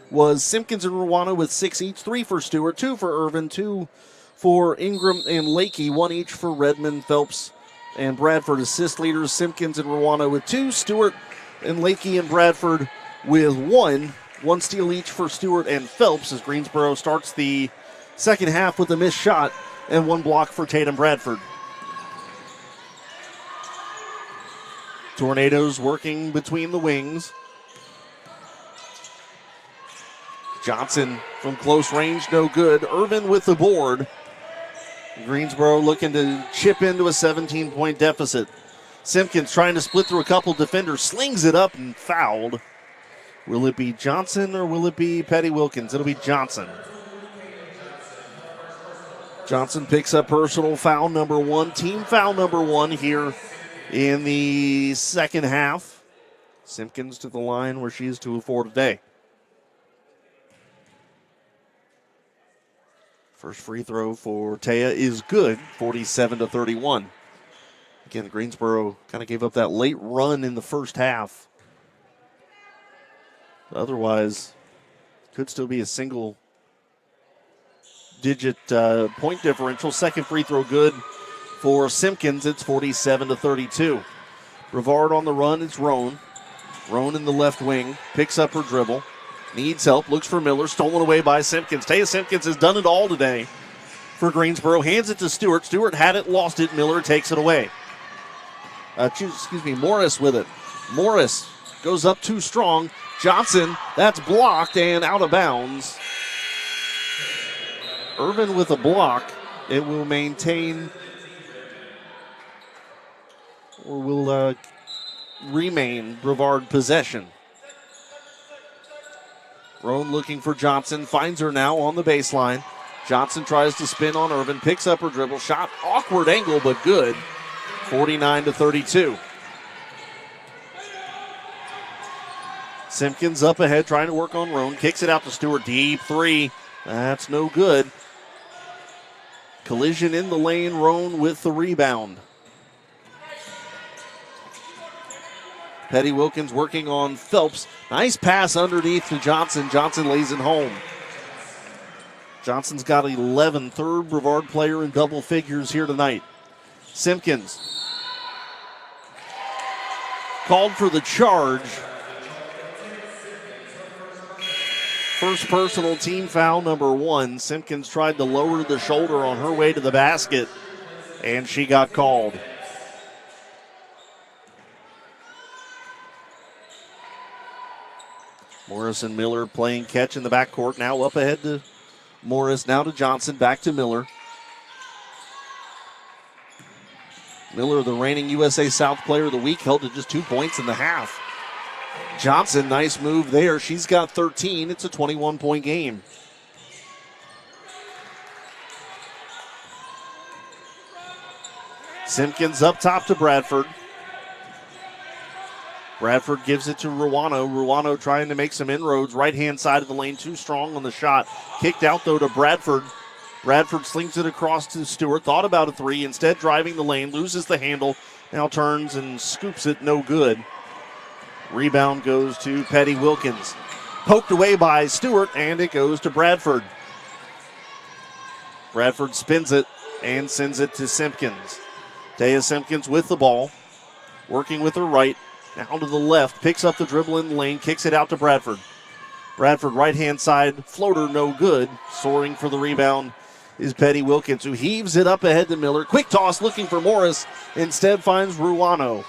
was Simpkins and Ruano with 6 each, 3 for Stewart, 2 for Irvin, 2 for Ingram and Lakey, 1 each for Redmond, Phelps, and Bradford. Assist leaders Simpkins and Ruano with 2, Stewart and Lakey and Bradford with 1. 1 steal each for Stewart and Phelps as Greensboro starts the second half with a missed shot and 1 block for Tatum Bradford. Tornadoes working between the wings. Johnson from close range, no good. Irvin with the board. Greensboro looking to chip into a 17-point deficit. Simpkins trying to split through a couple defenders, slings it up and fouled. Will it be Johnson or will it be Petty Wilkins? It'll be Johnson. Johnson picks up personal foul number 1, team foul number 1 here in the second half. Simpkins to the line where she is 2 of 4 today. First free throw for Taya is good, 47-31. Again, Greensboro kind of gave up that late run in the first half. Otherwise, could still be a single-digit point differential. Second free throw good for Simpkins. It's 47-32. Brevard on the run. It's Roan. Roan in the left wing. Picks up her dribble. Needs help. Looks for Miller. Stolen away by Simpkins. Taya Simpkins has done it all today for Greensboro. Hands it to Stewart. Stewart had it, lost it. Miller takes it away. Morris with it. Morris goes up too strong. Johnson, that's blocked and out of bounds. Irvin with a block. It will maintain, or will remain Brevard possession. Roan looking for Johnson, finds her now on the baseline. Johnson tries to spin on Irvin, picks up her dribble, shot, awkward angle, but good. 49-32. Simpkins up ahead, trying to work on Roan, kicks it out to Stewart, deep three. That's no good. Collision in the lane, Roan with the rebound. Petty Wilkins working on Phelps. Nice pass underneath to Johnson. Johnson lays it home. Johnson's got 11, third Brevard player in double figures here tonight. Simpkins called for the charge. First personal team foul, number 1. Simpkins tried to lower the shoulder on her way to the basket, and she got called. Morris and Miller playing catch in the backcourt. Now up ahead to Morris, now to Johnson, back to Miller. Miller, the reigning USA South Player of the Week, held to just 2 points in the half. Johnson, nice move there. She's got 13. It's a 21-point game. Simpkins up top to Bradford. Bradford gives it to Ruano. Ruano trying to make some inroads. Right-hand side of the lane, too strong on the shot. Kicked out, though, to Bradford. Bradford slings it across to Stewart. Thought about a three. Instead, driving the lane. Loses the handle. Now turns and scoops it. No good. Rebound goes to Petty Wilkins. Poked away by Stewart, and it goes to Bradford. Bradford spins it and sends it to Simpkins. Taya Simpkins with the ball. Working with her right. Now to the left. Picks up the dribble in the lane. Kicks it out to Bradford. Bradford right-hand side. Floater no good. Soaring for the rebound is Petty Wilkins, who heaves it up ahead to Miller. Quick toss looking for Morris. Instead finds Ruano.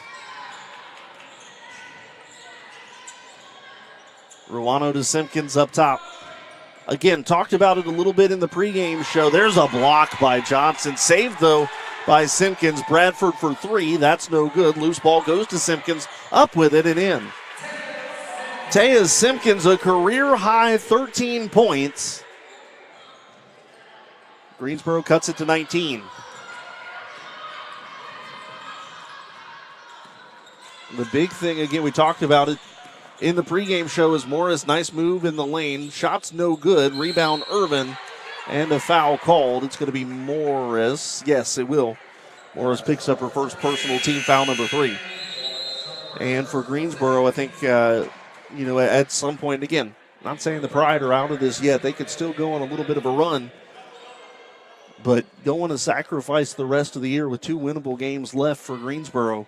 Ruano to Simpkins up top. Again, talked about it a little bit in the pregame show. There's a block by Johnson. Saved, though, by Simpkins. Bradford for three. That's no good. Loose ball goes to Simpkins. Up with it and in. Taya Simpkins, a career-high 13 points. Greensboro cuts it to 19. The big thing, again, we talked about it in the pregame show, is Morris. Nice move in the lane. Shots no good. Rebound Irvin. And a foul called. It's going to be Morris. Yes, it will. Morris picks up her first personal team foul, number 3. And for Greensboro, I think, at some point, again, not saying the Pride are out of this yet. They could still go on a little bit of a run. But don't want to sacrifice the rest of the year with 2 winnable games left for Greensboro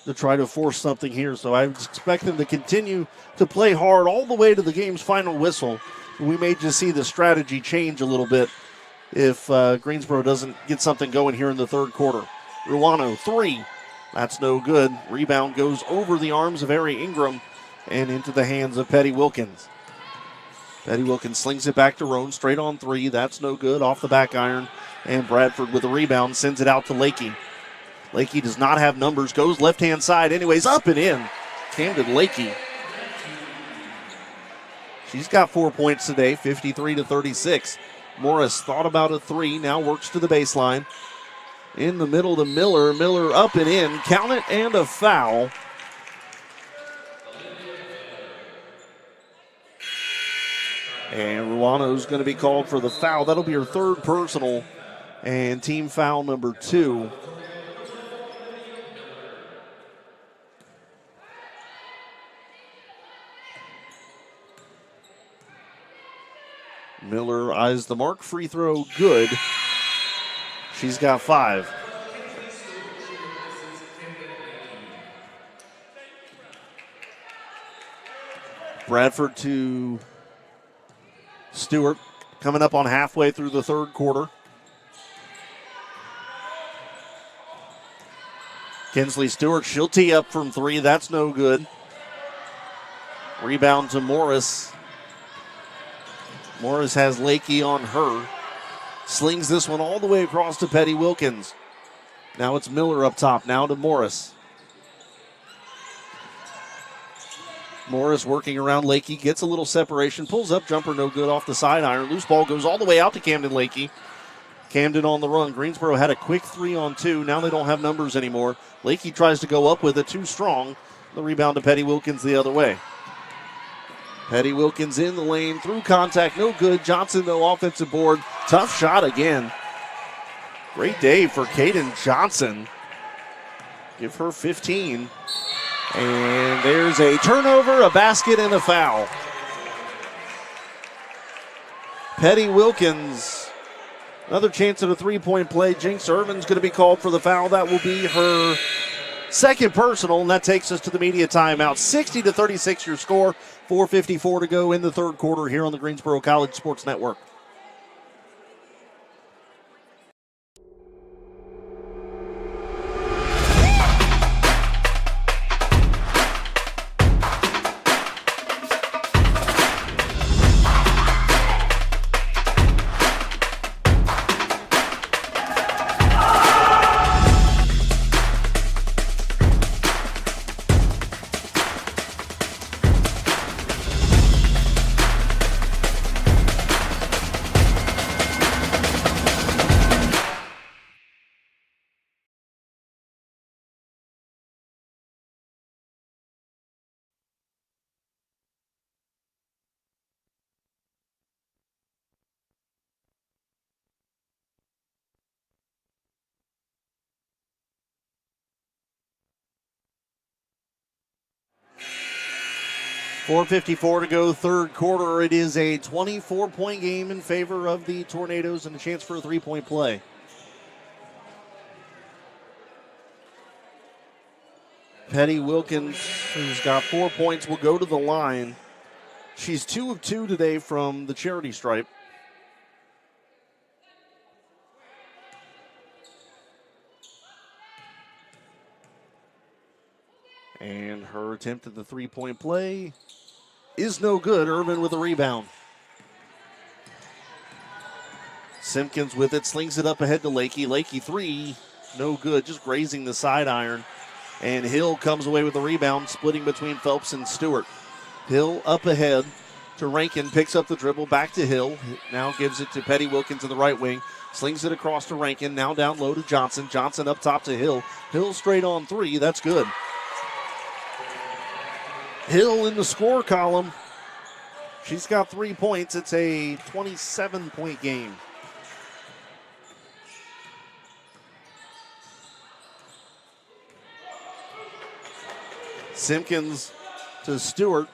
to try to force something here. So I expect them to continue to play hard all the way to the game's final whistle. We may just see the strategy change a little bit if Greensboro doesn't get something going here in the third quarter. Ruano, 3. That's no good. Rebound goes over the arms of Ari Ingram and into the hands of Petty Wilkins. Petty Wilkins slings it back to Roan, straight on 3. That's no good. Off the back iron. And Bradford with a rebound sends it out to Lakey. Lakey does not have numbers. Goes left-hand side anyways. Up and in. Camden Lakey. She's got 4 points today, 53-36. Morris thought about a 3. Now works to the baseline. In the middle to Miller. Miller up and in. Count it and a foul. And Ruano's going to be called for the foul. That'll be her third personal and team foul number 2. Miller eyes the mark. Free throw good. She's got 5. Bradford to Stewart, coming up on halfway through the third quarter. Kinsley Stewart, she'll tee up from 3. That's no good. Rebound to Morris. Morris has Lakey on her. Slings this one all the way across to Petty Wilkins. Now it's Miller up top. Now to Morris. Morris working around Lakey, gets a little separation, pulls up, jumper no good off the side iron. Loose ball goes all the way out to Camden Lakey. Camden on the run. Greensboro had a quick 3-on-2. Now they don't have numbers anymore. Lakey tries to go up with it, too strong. The rebound to Petty Wilkins the other way. Petty Wilkins in the lane, through contact, no good. Johnson, no offensive board. Tough shot again. Great day for Kaden Johnson. Give her 15. And there's a turnover, a basket, and a foul. Petty Wilkins, another chance at a three-point play. Jinx Irvin's going to be called for the foul. That will be her second personal, and that takes us to the media timeout. 60-36 your score. 4:54 to go in the third quarter here on the Greensboro College Sports Network. .54 to go, third quarter. It is a 24-point game in favor of the Tornadoes and a chance for a three-point play. Petty Wilkins, who's got 4 points, will go to the line. She's 2 of 2 today from the charity stripe. And her attempt at the three-point play is no good. Irvin with a rebound. Simpkins with it, slings it up ahead to Lakey. Lakey three, no good, just grazing the side iron. And Hill comes away with the rebound, splitting between Phelps and Stewart. Hill up ahead to Rankin, picks up the dribble, back to Hill. Now gives it to Petty Wilkins in the right wing. Slings it across to Rankin, now down low to Johnson. Johnson up top to Hill. Hill straight on three, that's good. Hill in the score column. She's got 3 points. It's a 27-point game. Simpkins to Stewart.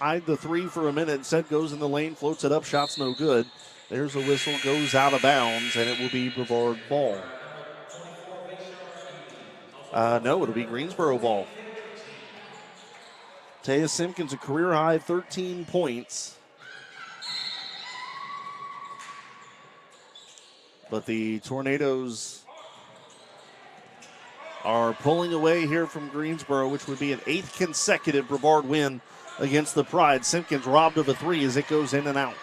Eyed the three for a minute. Instead goes in the lane, floats it up. Shot's no good. There's a whistle, goes out of bounds, and it will be Brevard ball. No, it'll be Greensboro ball. Taya Simpkins, a career-high 13 points. But the Tornadoes are pulling away here from Greensboro, which would be an 8th consecutive Brevard win against the Pride. Simpkins robbed of a three as it goes in and out.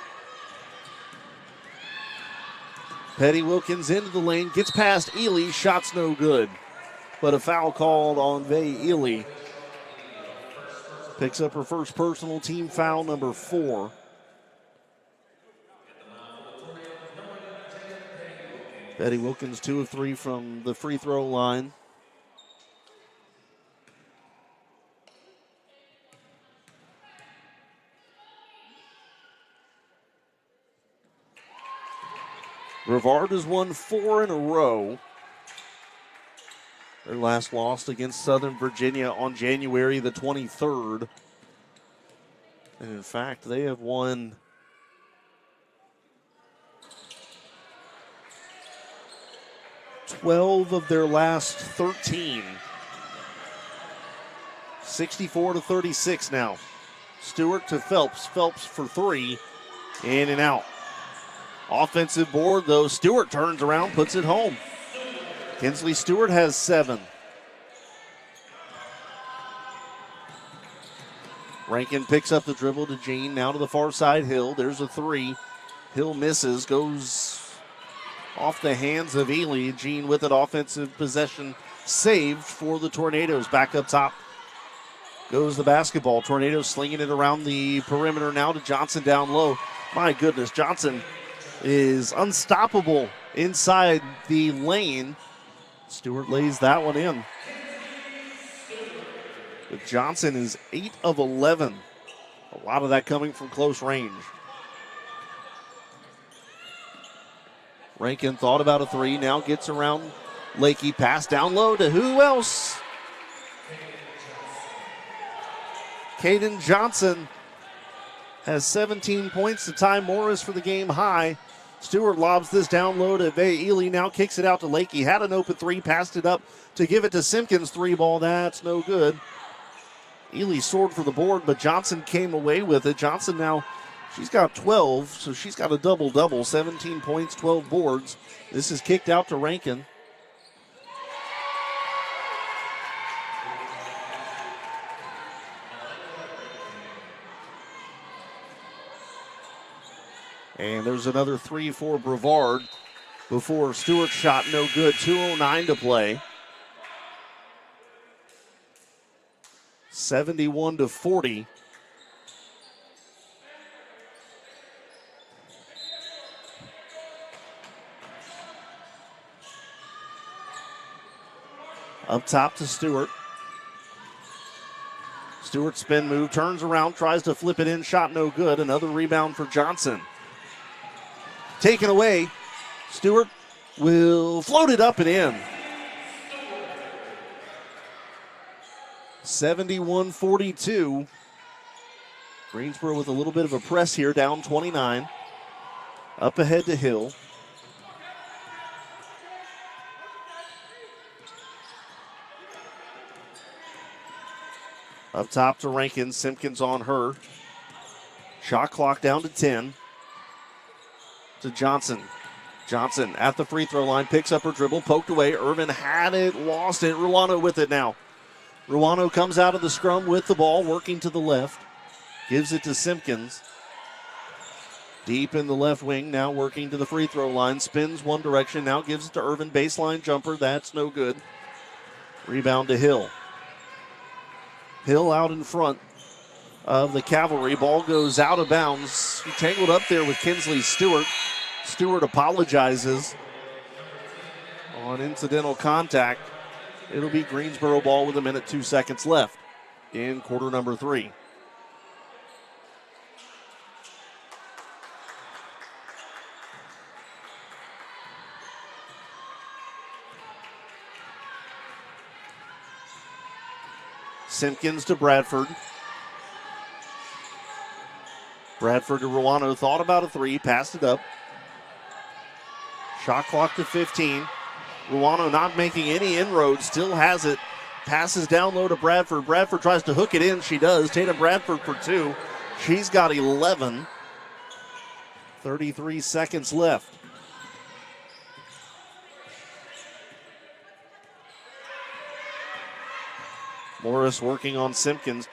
Petty Wilkins into the lane, gets past Ely, shot's no good. But a foul called on Vay Ely. Picks up her first personal, team foul number 4. Petty Wilkins 2 of 3 from the free throw line. Brevard has won 4 in a row. Their last loss against Southern Virginia on January the 23rd. And in fact, they have won 12 of their last 13. 64-36 now. Stewart to Phelps. Phelps for three. In and out. Offensive board, though. Stewart turns around, puts it home. Kinsley Stewart has 7. Rankin picks up the dribble to Jean. Now to the far side, Hill. There's a three. Hill misses, goes off the hands of Ely. Jean with it, offensive possession saved for the Tornadoes. Back up top goes the basketball. Tornado slinging it around the perimeter now to Johnson down low. My goodness, Johnson is unstoppable inside the lane. Stewart lays that one in. But Johnson is 8 of 11. A lot of that coming from close range. Rankin thought about a three, now gets around Lakey. Pass down low to who else? Caden Johnson has 17 points to Ty Morris for the game high. Stewart lobs this down low to Vay Ely, now kicks it out to Lakey. Had an open three, passed it up to give it to Simpkins. Three ball, that's no good. Ely soared for the board, but Johnson came away with it. Johnson now, she's got 12, so she's got a double-double, 17 points, 12 boards. This is kicked out to Rankin. And there's another three for Brevard before Stewart's shot no good. 2:09 to play. 71-40. Up top to Stewart. Stewart spin move, turns around, tries to flip it in, shot no good. Another rebound for Johnson. Taken away. Stewart will float it up and in. 71-42. Greensboro with a little bit of a press here, down 29. Up ahead to Hill. Up top to Rankin. Simpkins on her. Shot clock down to 10. To Johnson. Johnson at the free throw line, picks up her dribble, poked away. Irvin had it, lost it. Ruano with it now. Ruano comes out of the scrum with the ball, working to the left. Gives it to Simpkins. Deep in the left wing, now working to the free throw line. Spins one direction, now gives it to Irvin. Baseline jumper, that's no good. Rebound to Hill. Hill out in front of the Cavalry. Ball goes out of bounds. He tangled up there with Kinsley Stewart. Stewart apologizes on incidental contact. It'll be Greensboro ball with 1:02 seconds left in quarter number 3. Simpkins to Bradford. Bradford to Ruano. Thought about a three, passed it up. Shot clock to 15. Ruano not making any inroads, still has it. Passes down low to Bradford. Bradford tries to hook it in. She does. Tatum Bradford for 2. She's got 11. 33 seconds left. Morris working on Simpkins.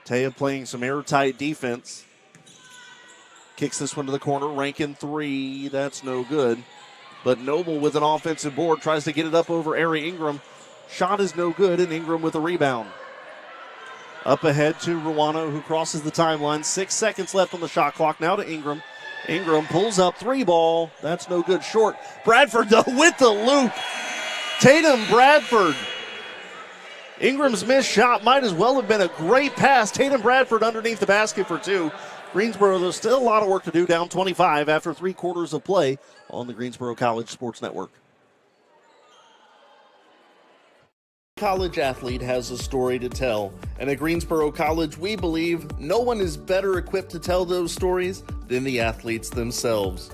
Taya playing some airtight defense. Kicks this one to the corner. Rankin 3. That's no good. But Noble with an offensive board tries to get it up over Ari Ingram. Shot is no good, and Ingram with a rebound. Up ahead to Ruano, who crosses the timeline. 6 seconds left on the shot clock. Now to Ingram. Ingram pulls up, 3 ball. That's no good. Short. Bradford, though, with the loop. Tatum Bradford. Ingram's missed shot might as well have been a great pass. Tatum Bradford underneath the basket for 2. Greensboro, there's still a lot of work to do, down 25 after 3 quarters of play on the Greensboro College Sports Network. College athlete has a story to tell, and at Greensboro College, we believe no one is better equipped to tell those stories than the athletes themselves.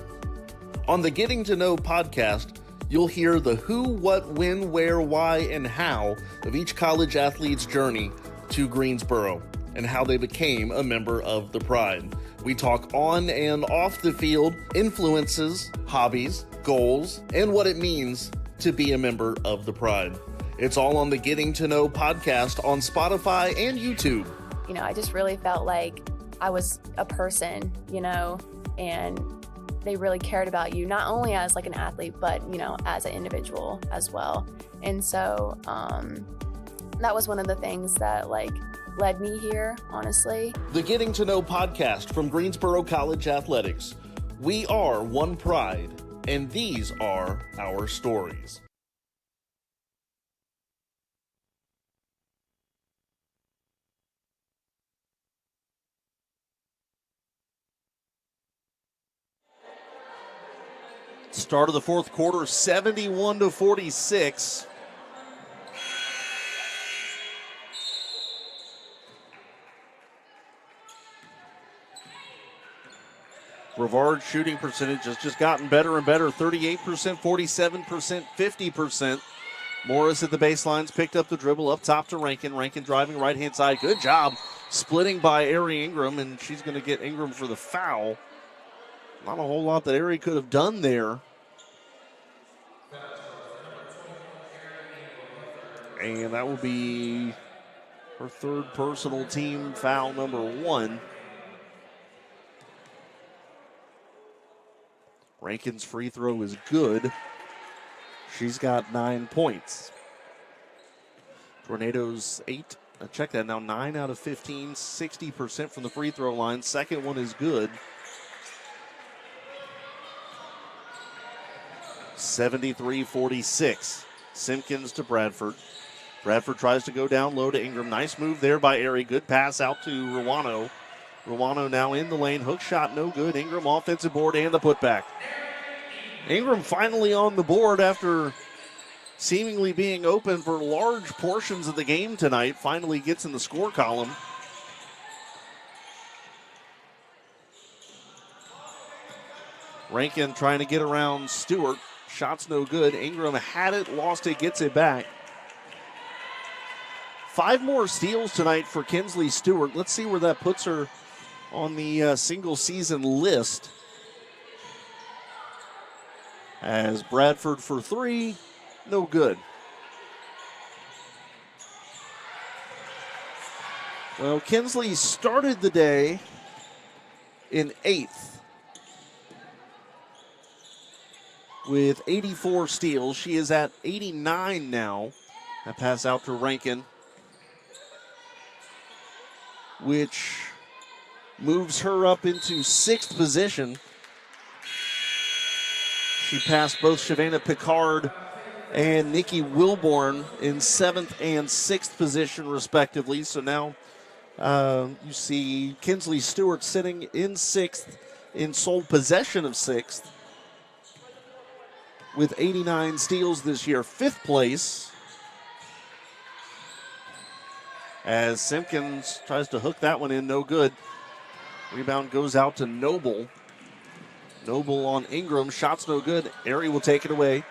On the Getting to Know podcast, you'll hear the who, what, when, where, why, and how of each college athlete's journey to Greensboro and how they became a member of the Pride. We talk on and off the field, influences, hobbies, goals, and what it means to be a member of the Pride. It's all on the Getting to Know podcast on Spotify and YouTube. You know, I just really felt like I was a person, you know, and they really cared about you, not only as like an athlete, but, you know, as an individual as well. And so that was one of the things that like led me here, honestly. The Getting to Know podcast from Greensboro College Athletics. We are one pride, and these are our stories. Start of the fourth quarter, 71-46. Brevard shooting percentage has just gotten better and better. 38%, 47%, 50%. Morris at the baselines picked up the dribble up top to Rankin. Rankin driving right-hand side. Good job splitting by Ari Ingram, and she's going to get Ingram for the foul. Not a whole lot that Ari could have done there. And that will be her third personal team foul, number 1. Rankin's free throw is good. She's got 9 points. Tornadoes 8. Check that now, 9 out of 15, 60% from the free throw line. Second one is good. 73-46. Simpkins to Bradford. Bradford tries to go down low to Ingram. Nice move there by Ari. Good pass out to Ruano. Ruano now in the lane. Hook shot no good. Ingram offensive board and the putback. Ingram finally on the board after seemingly being open for large portions of the game tonight. Finally gets in the score column. Rankin trying to get around Stewart. Shot's no good. Ingram had it, lost it, gets it back. 5 more steals tonight for Kinsley Stewart. Let's see where that puts her on the single season list. As Bradford for 3, no good. Well, Kinsley started the day in 8th with 84 steals. She is at 89 now. That pass out to Rankin, which moves her up into 6th position. She passed both Shavana Picard and Nikki Wilborn in 7th and 6th position, respectively. So now you see Kinsley Stewart sitting in 6th, in sole possession of 6th, with 89 steals this year. 5th place, as Simpkins tries to hook that one in, no good. Rebound goes out to Noble. Noble on Ingram, shots no good. Ari will take it away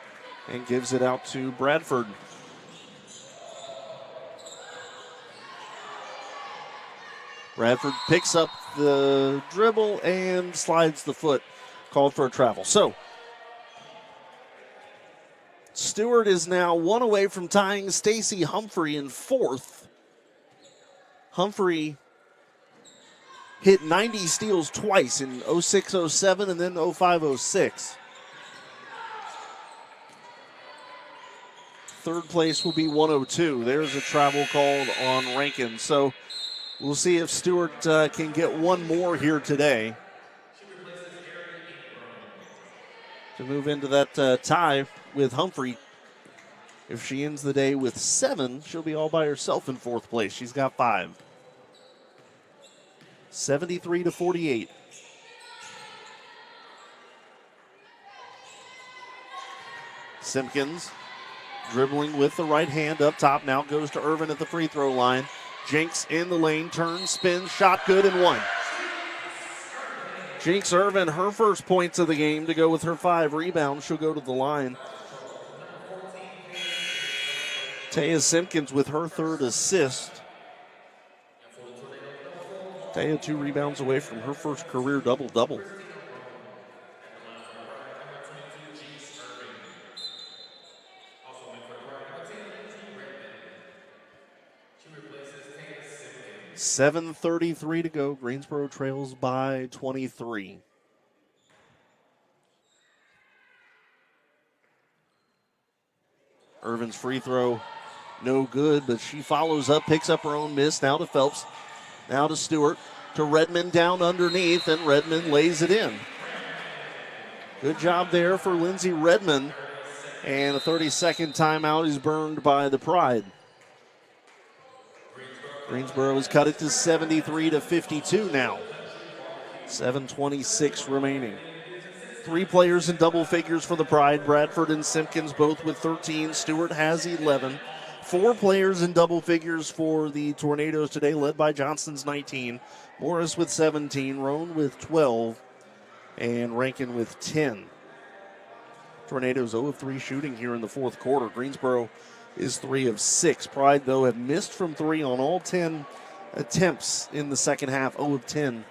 and gives it out to Bradford. Bradford picks up the dribble and slides the foot, called for a travel. So, Stewart is now 1 away from tying Stacy Humphrey in 4th. Humphrey hit 90 steals twice in 06-07 and then 05-06. 3rd place will be 102. There's a travel called on Rankin. So we'll see if Stewart can get one more here today to move into that tie with Humphrey. If she ends the day with 7, she'll be all by herself in 4th place. She's got 5. 73-48. Simpkins dribbling with the right hand up top. Now goes to Irvin at the free throw line. Jinx in the lane, turns, spins, shot good and 1. Jinx Irvin, her first points of the game to go with her 5 rebounds. She'll go to the line. Taya Simpkins with her 3rd assist. Taya 2 rebounds away from her first career double-double. $7:33 to go. Greensboro trails by 23. Irvin's free throw No good, but she follows up, picks up her own miss. Now to Phelps. Now to Stewart. To Redmond down underneath, and Redmond lays it in. Good job there for Lindsay Redmond. And a 30-second timeout is burned by the Pride. Greensboro has cut it to 73-52 now. 7:26 remaining. 3 players in double figures for the Pride. Bradford and Simpkins both with 13. Stewart has 11. 4 players in double figures for the Tornadoes today, led by Johnston's 19. Morris with 17. Roan with 12. And Rankin with 10. Tornadoes 0 of 3 shooting here in the fourth quarter. Greensboro is 3 of 6. Pride, though, have missed from 3 on all 10 attempts in the second half. 0 of 10.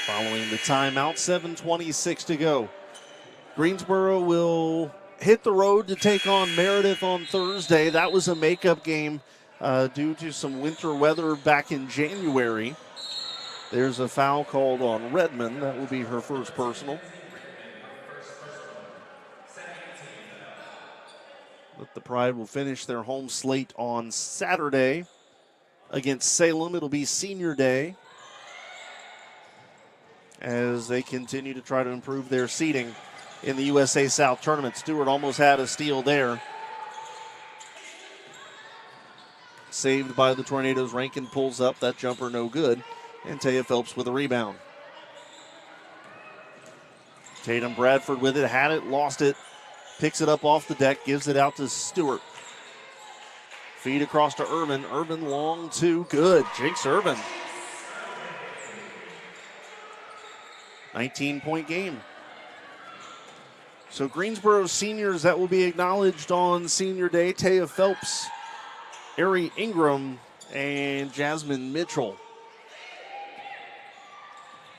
Following the timeout, 7:26 to go. Greensboro will hit the road to take on Meredith on Thursday. That was a makeup game due to some winter weather back in January. There's a foul called on Redmond. That will be her first personal. But the Pride will finish their home slate on Saturday against Salem. It'll be senior day as they continue to try to improve their seeding in the USA South Tournament. Stewart almost had a steal there. Saved by the Tornadoes. Rankin pulls up. That jumper no good. And Taya Phelps with a rebound. Tatum Bradford with it. Had it, lost it. Picks it up off the deck. Gives it out to Stewart. Feed across to Urban. Urban long two. Good. Jinx Urban. 19-point game. So Greensboro seniors that will be acknowledged on senior day. Taya Phelps, Ari Ingram, and Jasmine Mitchell.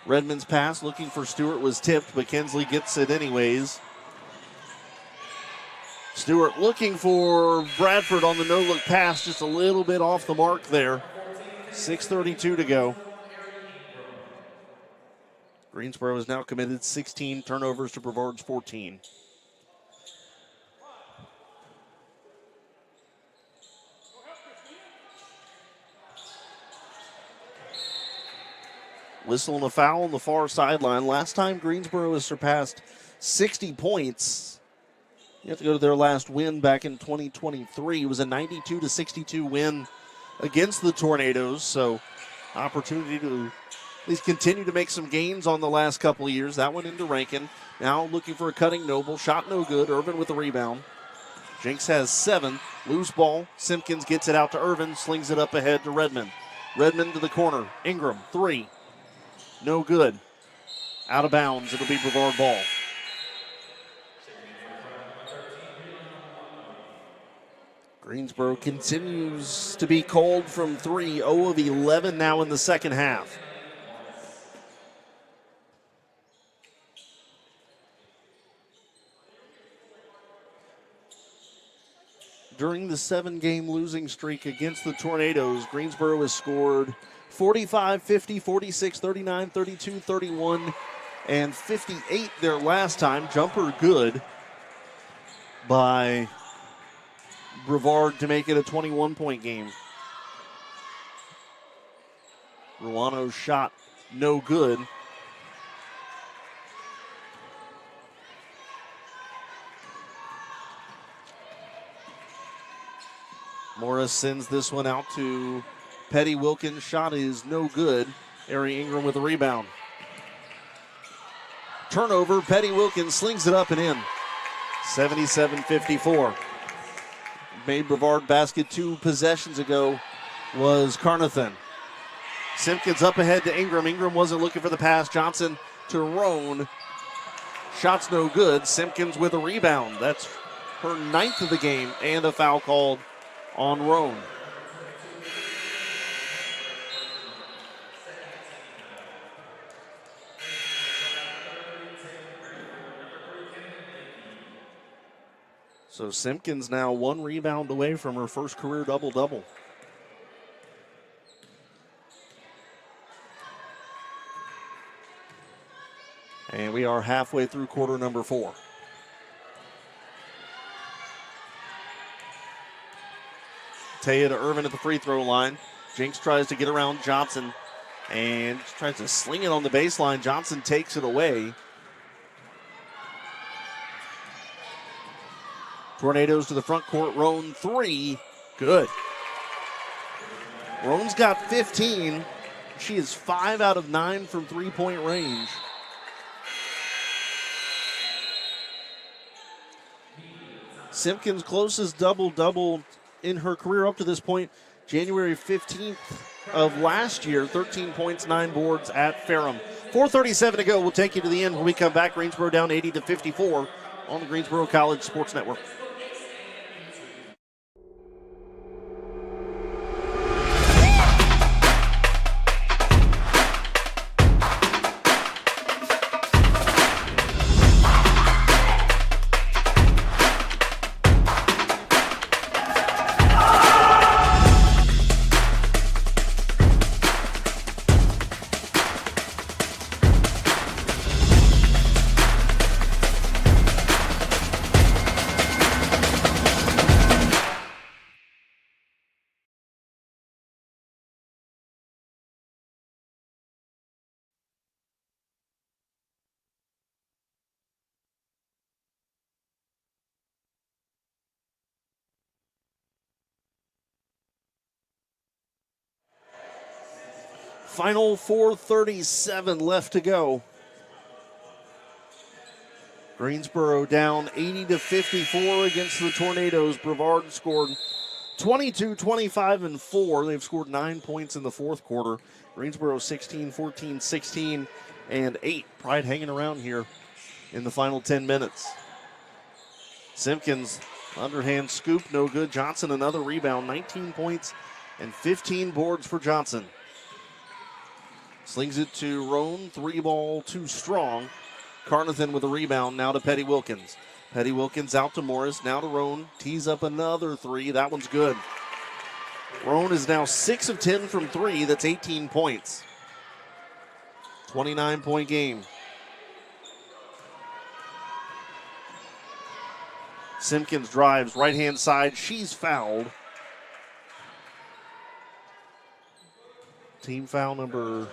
Redmond's pass looking for Stewart was tipped, but Kinsley gets it anyways. Stewart looking for Bradford on the no-look pass, just a little bit off the mark there. 6:32 to go. Greensboro has now committed 16 turnovers to Brevard's 14. Whistle and a foul on the far sideline. Last time Greensboro has surpassed 60 points, you have to go to their last win back in 2023. It was a 92-62 win against the Tornadoes, so opportunity to at least continue to make some gains on the last couple of years. That one into Rankin. Now looking for a cutting Noble. Shot no good. Irvin with the rebound. Jinx has 7. Loose ball. Simpkins gets it out to Irvin. Slings it up ahead to Redmond. Redmond to the corner. Ingram, 3. No good. Out of bounds. It'll be Brevard ball. Greensboro continues to be cold from 3. 0 of 11 now in the second half. During the 7-game losing streak against the Tornadoes, Greensboro has scored 45, 50, 46, 39, 32, 31, and 58 their last time. Jumper good by Brevard to make it a 21-point game. Ruano's shot no good. Morris sends this one out to Petty Wilkins. Shot is no good. Ari Ingram with a rebound. Turnover. Petty Wilkins slings it up and in. 77-54. Made Brevard basket 2 possessions ago was Carnathan. Simpkins up ahead to Ingram. Ingram wasn't looking for the pass. Johnson to Roan. Shots no good. Simpkins with a rebound. That's her 9th of the game and a foul called on Roan. So Simpkins now 1 rebound away from her first career double-double. And we are halfway through quarter number 4. Taya to Irvin at the free throw line. Jinx tries to get around Johnson and tries to sling it on the baseline. Johnson takes it away. Tornadoes to the front court. Roan 3. Good. Roan's got 15. She is 5 out of 9 from three-point range. Simpkins' closest double-double in her career up to this point, January 15th of last year, 13 points, 9 boards at Ferrum. 4:37 to go. We'll take you to the end when we come back. Greensboro down 80-54 on the Greensboro College Sports Network. Final 4:37 left to go. Greensboro down 80-54 against the Tornadoes. Brevard scored 22, 25, and 4. They've scored 9 points in the fourth quarter. Greensboro 16, 14, 16, and 8. Pride hanging around here in the final 10 minutes. Simpkins, underhand scoop, no good. Johnson, another rebound, 19 points and 15 boards for Johnson. Slings it to Roan, 3-ball, too strong. Carnathan with a rebound, now to Petty Wilkins. Petty Wilkins out to Morris, now to Roan. Tees up another 3, that one's good. Roan is now 6 of 10 from 3, that's 18 points. 29-point game. Simpkins drives, right-hand side, she's fouled. Team foul number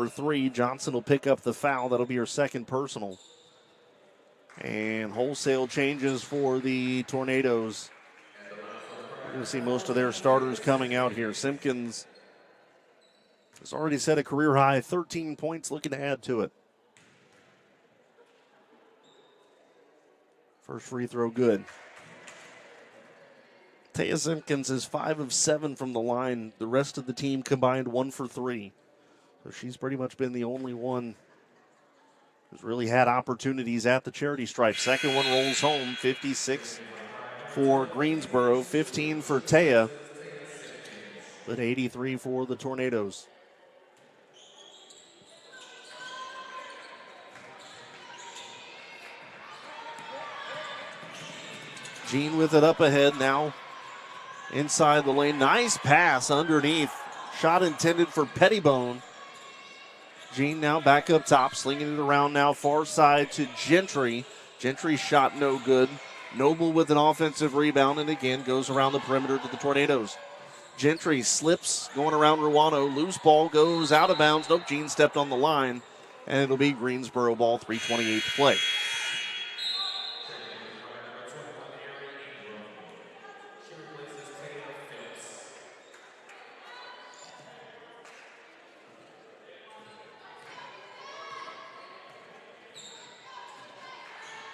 3. Johnson will pick up the foul. That'll be her second personal. And wholesale changes for the Tornadoes. We're going to see most of their starters coming out here. Simpkins has already set a career high, 13 points, looking to add to it. First free throw good. Taya Simpkins is 5 of 7 from the line. The rest of the team combined 1 for 3. So she's pretty much been the only one who's really had opportunities at the charity stripe. Second one rolls home, 56 for Greensboro, 15 for Taya, but 83 for the Tornadoes. Jean with it up ahead now. Inside the lane, nice pass underneath. Shot intended for Pettibone. Jean now back up top, slinging it around now far side to Gentry. Gentry's shot no good. Noble with an offensive rebound and again goes around the perimeter to the Tornadoes. Gentry slips going around Ruano. Loose ball goes out of bounds. Nope, Jean stepped on the line and it'll be Greensboro ball, 3:28 to play.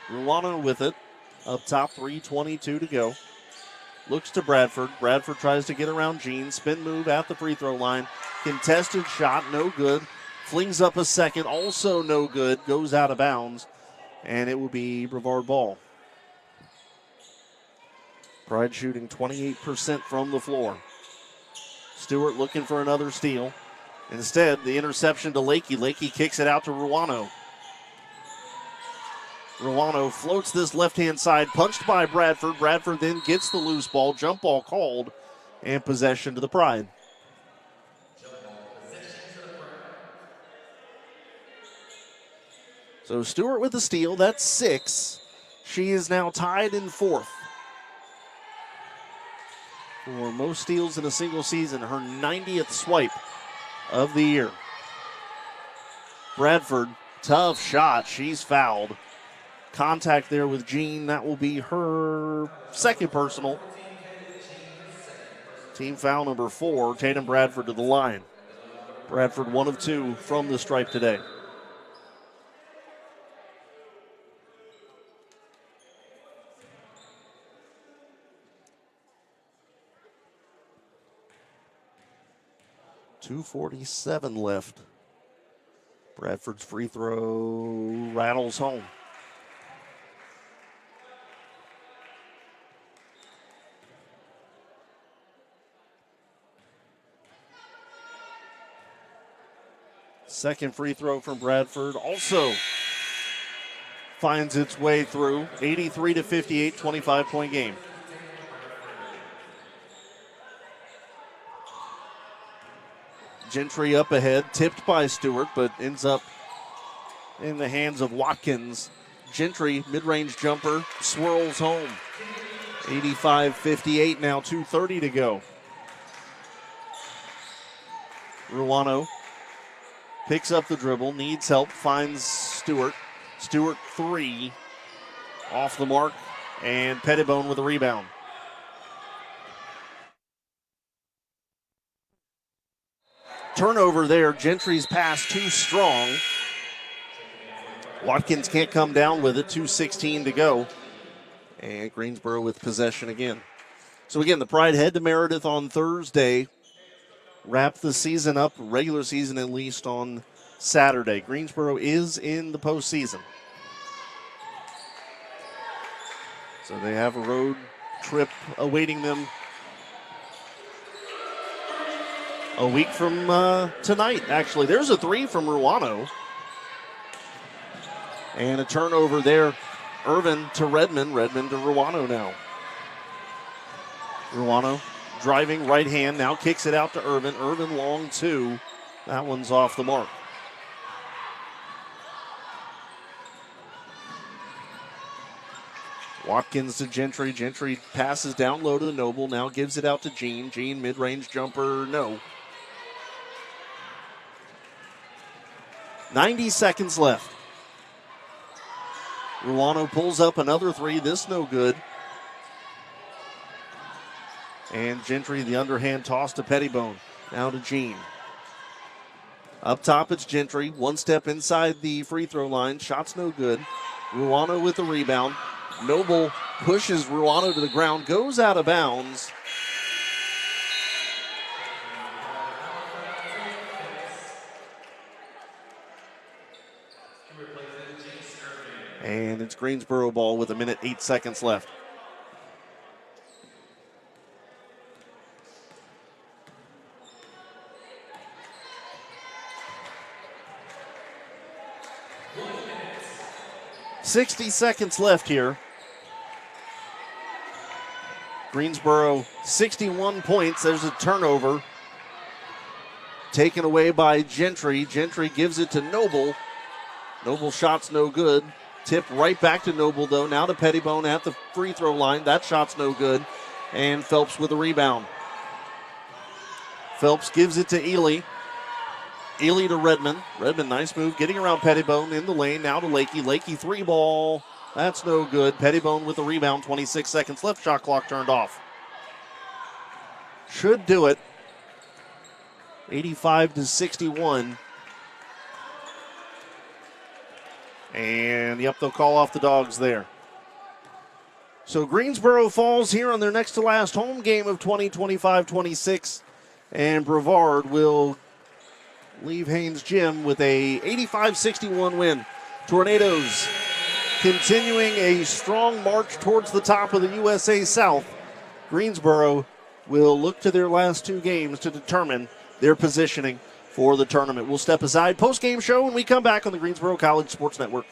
Ruano with it. Up top, 3:22 to go. Looks to Bradford. Bradford tries to get around Jean. Spin move at the free throw line. Contested shot, no good. Flings up a second, also no good. Goes out of bounds, and it will be Brevard ball. Pride shooting 28% from the floor. Stewart looking for another steal. Instead, the interception to Lakey. Lakey kicks it out to Ruano. Ruano floats this left-hand side, punched by Bradford. Bradford then gets the loose ball, jump ball called, and possession to the Pride. So Stewart with the steal, that's 6. She is now tied in 4th for most steals in a single season, her 90th swipe of the year. Bradford, tough shot, she's fouled. Contact there with Jean, that will be her second personal. Team foul number 4, Tatum Bradford to the line. Bradford 1 of 2 from the stripe today. .247 left. Bradford's free throw rattles home. Second free throw from Bradford also finds its way through. 83-58, 25-point game. Gentry up ahead, tipped by Stewart, but ends up in the hands of Watkins. Gentry, mid-range jumper, swirls home. 85-58 now, 2:30 to go. Ruano picks up the dribble, needs help, finds Stewart. Stewart 3, off the mark, and Pettibone with a rebound. Turnover there. Gentry's pass too strong. Watkins can't come down with it. 2:16 to go. And Greensboro with possession again. So again, the Pride head to Meredith on Thursday. Wrap the season up, regular season at least, on Saturday. Greensboro is in the postseason. So they have a road trip awaiting them a week from tonight, actually. There's a 3 from Ruano. And a turnover there. Irvin to Redmond. Redmond to Ruano now. Ruano driving right hand, now kicks it out to Irvin. Irvin long 2. That one's off the mark. Watkins to Gentry. Gentry passes down low to the Noble, now gives it out to Jean. Jean, mid-range jumper, no. 90 seconds left. Ruano pulls up another 3. This no good. And Gentry, the underhand toss to Pettibone. Now to Jean. Up top, it's Gentry. One step inside the free throw line. Shot's no good. Ruano with the rebound. Noble pushes Ruano to the ground. Goes out of bounds. And it's Greensboro ball with 1:08 seconds left. .60 seconds left here. Greensboro 61 points. There's a turnover taken away by Gentry. Gentry gives it to Noble. Noble shot's no good. Tip right back to Noble, though. Now to Pettibone at the free throw line. That shot's no good. And Phelps with a rebound. Phelps gives it to Ely. Ely to Redmond. Redmond, nice move. Getting around Pettibone in the lane. Now to Lakey. Lakey 3 ball. That's no good. Pettibone with the rebound. 26 seconds left. Shot clock turned off. Should do it. 85-61. And, yep, they'll call off the Dogs there. So Greensboro falls here on their next to last home game of 2025-26. And Brevard will leave Haynes Gym with a 85-61 win. Tornadoes continuing a strong march towards the top of the USA South. Greensboro will look to their last 2 games to determine their positioning for the tournament. We'll step aside. Post-game show when we come back on the Greensboro College Sports Network.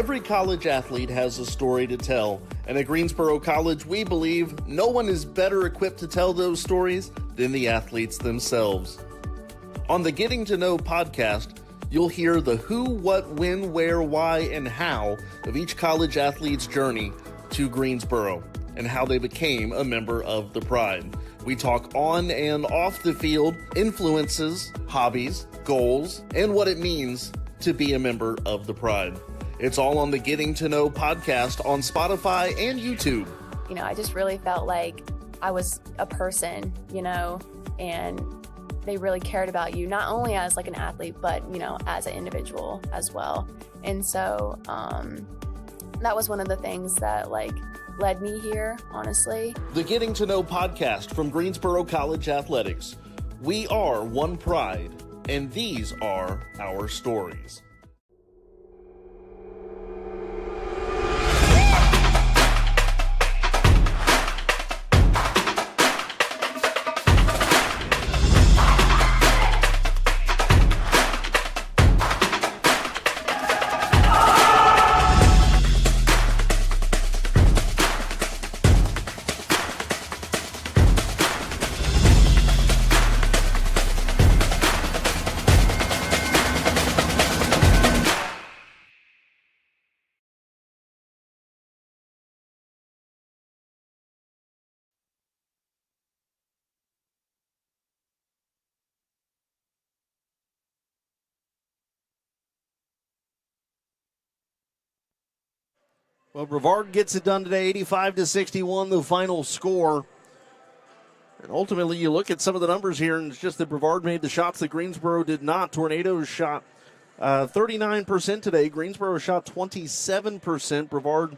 Every college athlete has a story to tell, and at Greensboro College, we believe no one is better equipped to tell those stories than the athletes themselves. On the Getting to Know podcast, you'll hear the who, what, when, where, why, and how of each college athlete's journey to Greensboro and how they became a member of the Pride. We talk on and off the field, influences, hobbies, goals, and what it means to be a member of the Pride. It's all on the Getting to Know podcast on Spotify and YouTube. You know, I just really felt like I was a person, you know, and they really cared about you, not only as like an athlete, but, you know, as an individual as well. And so that was one of the things that like led me here, honestly. The Getting to Know podcast from Greensboro College Athletics. We are one Pride, and these are our stories. Well, Brevard gets it done today, 85-61, the final score. And ultimately, you look at some of the numbers here, and it's just that Brevard made the shots that Greensboro did not. Tornadoes shot 39% today. Greensboro shot 27%. Brevard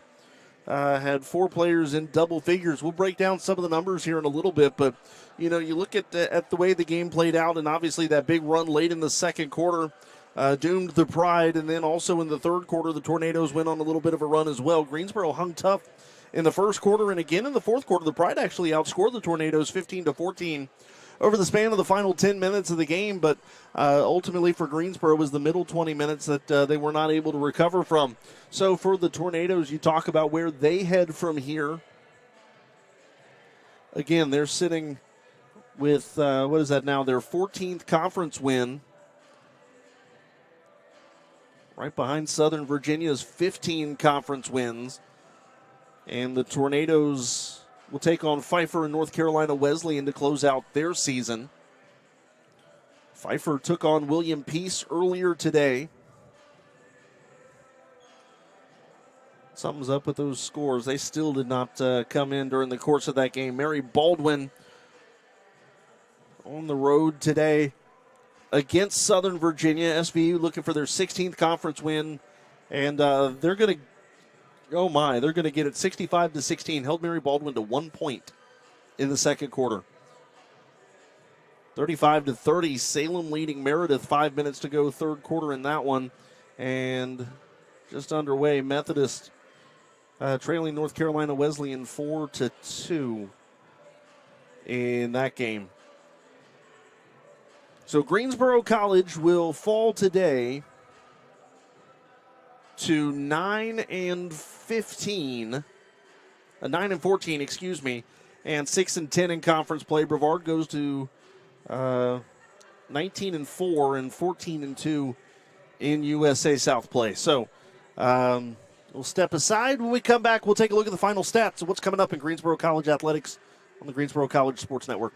had 4 players in double figures. We'll break down some of the numbers here in a little bit, but you know, you look at the way the game played out, and obviously that big run late in the second quarter doomed the Pride, and then also in the third quarter, the Tornadoes went on a little bit of a run as well. Greensboro hung tough in the first quarter, and again in the fourth quarter, the Pride actually outscored the Tornadoes 15-14 over the span of the final 10 minutes of the game, but ultimately for Greensboro was the middle 20 minutes that they were not able to recover from. So for the Tornadoes, you talk about where they head from here. Again, they're sitting with, what is that now, their 14th conference win, right behind Southern Virginia's 15 conference wins. And the Tornadoes will take on Pfeiffer and North Carolina Wesleyan to close out their season. Pfeiffer took on William Peace earlier today. Something's up with those scores. They still did not come in during the course of that game. Mary Baldwin on the road today against Southern Virginia. SVU looking for their 16th conference win, and they're going to, oh my, they're going to get it 65-16. Held Mary Baldwin to 1 point in the second quarter. 35-30, Salem leading Meredith, 5 minutes to go, third quarter in that one, and just underway, Methodist trailing North Carolina Wesleyan 4-2 in that game. So Greensboro College will fall today to 9-14, excuse me, and 6-10 in conference play. Brevard goes to 19-4 and 14-2 in USA South play. So we'll step aside. When we come back, we'll take a look at the final stats of what's coming up in Greensboro College athletics on the Greensboro College Sports Network.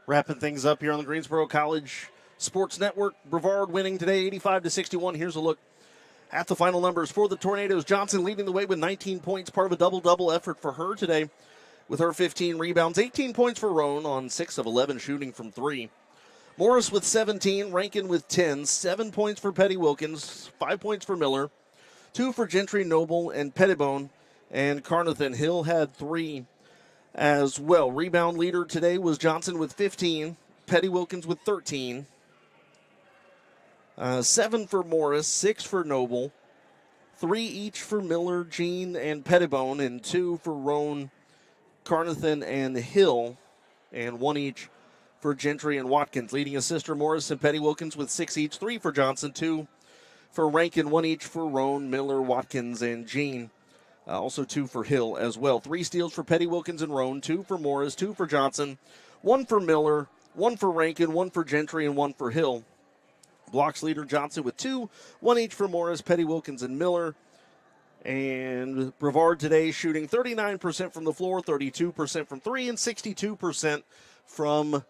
Wrapping things up here on the Greensboro College Sports Network. Brevard winning today 85-61. Here's a look at the final numbers for the Tornadoes. Johnson leading the way with 19 points, part of a double-double effort for her today with her 15 rebounds. 18 points for Roan on 6 of 11 shooting from 3. Morris with 17, Rankin with 10, 7 points for Petty Wilkins, 5 points for Miller, 2 for Gentry, Noble, and Pettibone, and Carnathan. Hill had 3 as well. Rebound leader today was Johnson with 15, Petty Wilkins with 13, 7 for Morris, 6 for Noble, 3 each for Miller, Jean, and Pettibone, and 2 for Roan, Carnathan, and Hill, and 1 each for Gentry and Watkins. Leading assister Morris and Petty Wilkins with 6 each, 3 for Johnson, 2 for Rankin, 1 each for Roan, Miller, Watkins, and Jean. Also 2 for Hill as well. 3 steals for Petty Wilkins and Roan, 2 for Morris, 2 for Johnson, 1 for Miller, 1 for Rankin, 1 for Gentry, and 1 for Hill. Blocks leader Johnson with 2, 1 each for Morris, Petty Wilkins, and Miller. And Brevard today shooting 39% from the floor, 32% from 3, and 62% from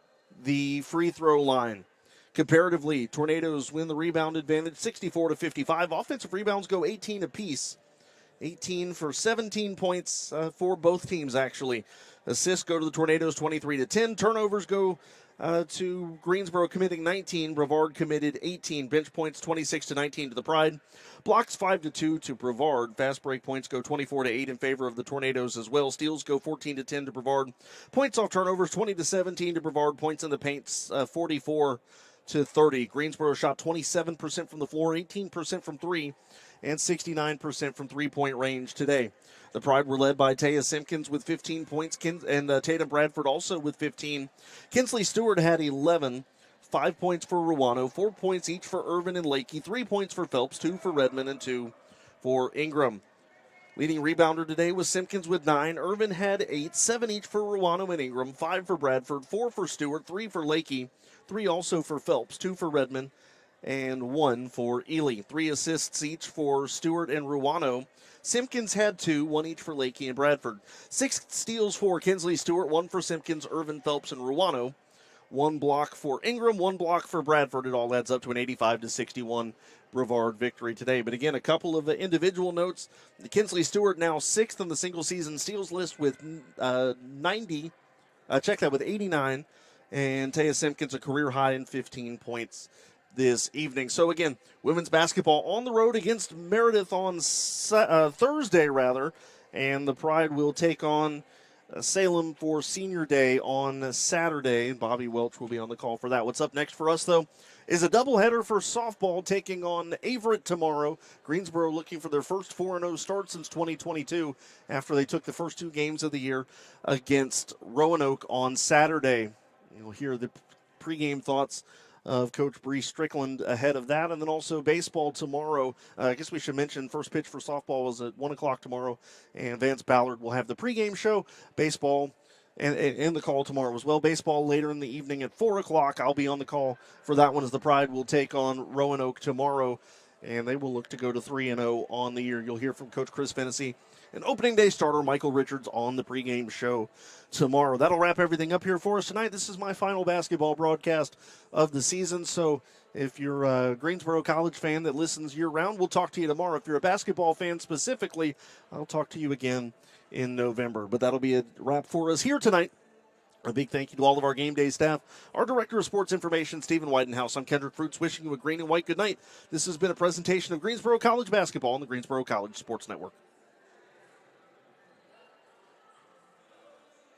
the free throw line. Comparatively, Tornadoes win the rebound advantage 64-55. Offensive rebounds go 18 apiece. 18 for 17 points for both teams, actually. Assists go to the Tornadoes 23-10. Turnovers go to Greensboro, committing 19. Brevard committed 18. Bench points 26-19 to the Pride. Blocks 5-2 to Brevard. Fast break points go 24-8 in favor of the Tornadoes as well. Steals go 14-10 to Brevard. Points off turnovers 20-17 to Brevard. Points in the paints 44-30. Greensboro shot 27% from the floor, 18% from 3, and 69% from three-point range today. The Pride were led by Taya Simpkins with 15 points, and Tatum Bradford also with 15. Kinsley Stewart had 11, 5 points for Ruano, 4 points each for Irvin and Lakey, 3 points for Phelps, 2 for Redmond, and 2 for Ingram. Leading rebounder today was Simpkins with 9. Irvin had 8, 7 each for Ruano and Ingram, 5 for Bradford, 4 for Stewart, 3 for Lakey, 3 also for Phelps, 2 for Redmond, and 1 for Ely. 3 assists each for Stewart and Ruano. Simpkins had 2, 1 each for Lakey and Bradford. 6 steals for Kinsley Stewart, 1 for Simpkins, Irvin, Phelps, and Ruano. 1 block for Ingram, 1 block for Bradford. It all adds up to an 85-61 Brevard victory today. But again, a couple of individual notes. Kinsley Stewart now 6th on the single-season steals list with 90. Check that with 89. And Taya Simpkins a career high in 15 points this evening. So again, women's basketball on the road against Meredith on Thursday, and the Pride will take on Salem for Senior Day on Saturday. Bobby Welch will be on the call for that. What's up next for us, though, is a doubleheader for softball taking on Averett tomorrow. Greensboro looking for their first 4-0 start since 2022 after they took the first 2 games of the year against Roanoke on Saturday. You'll hear the pregame thoughts of Coach Bree Strickland ahead of that, and then also baseball tomorrow. I guess we should mention first pitch for softball is at 1 o'clock tomorrow, and Vance Ballard will have the pregame show. Baseball and the call tomorrow as well. Baseball later in the evening at 4 o'clock. I'll be on the call for that one as the Pride will take on Roanoke tomorrow, and they will look to go to 3-0 on the year. You'll hear from Coach Chris Fennessy and opening day starter Michael Richards on the pregame show tomorrow. That'll wrap everything up here for us tonight. This is my final basketball broadcast of the season, so if you're a Greensboro College fan that listens year-round, we'll talk to you tomorrow. If you're a basketball fan specifically, I'll talk to you again in November. But that'll be a wrap for us here tonight. A big thank you to all of our game day staff. Our Director of Sports Information, Stephen Whitenhouse. I'm Kendrick Fruits, wishing you a green and white good night. This has been a presentation of Greensboro College basketball on the Greensboro College Sports Network.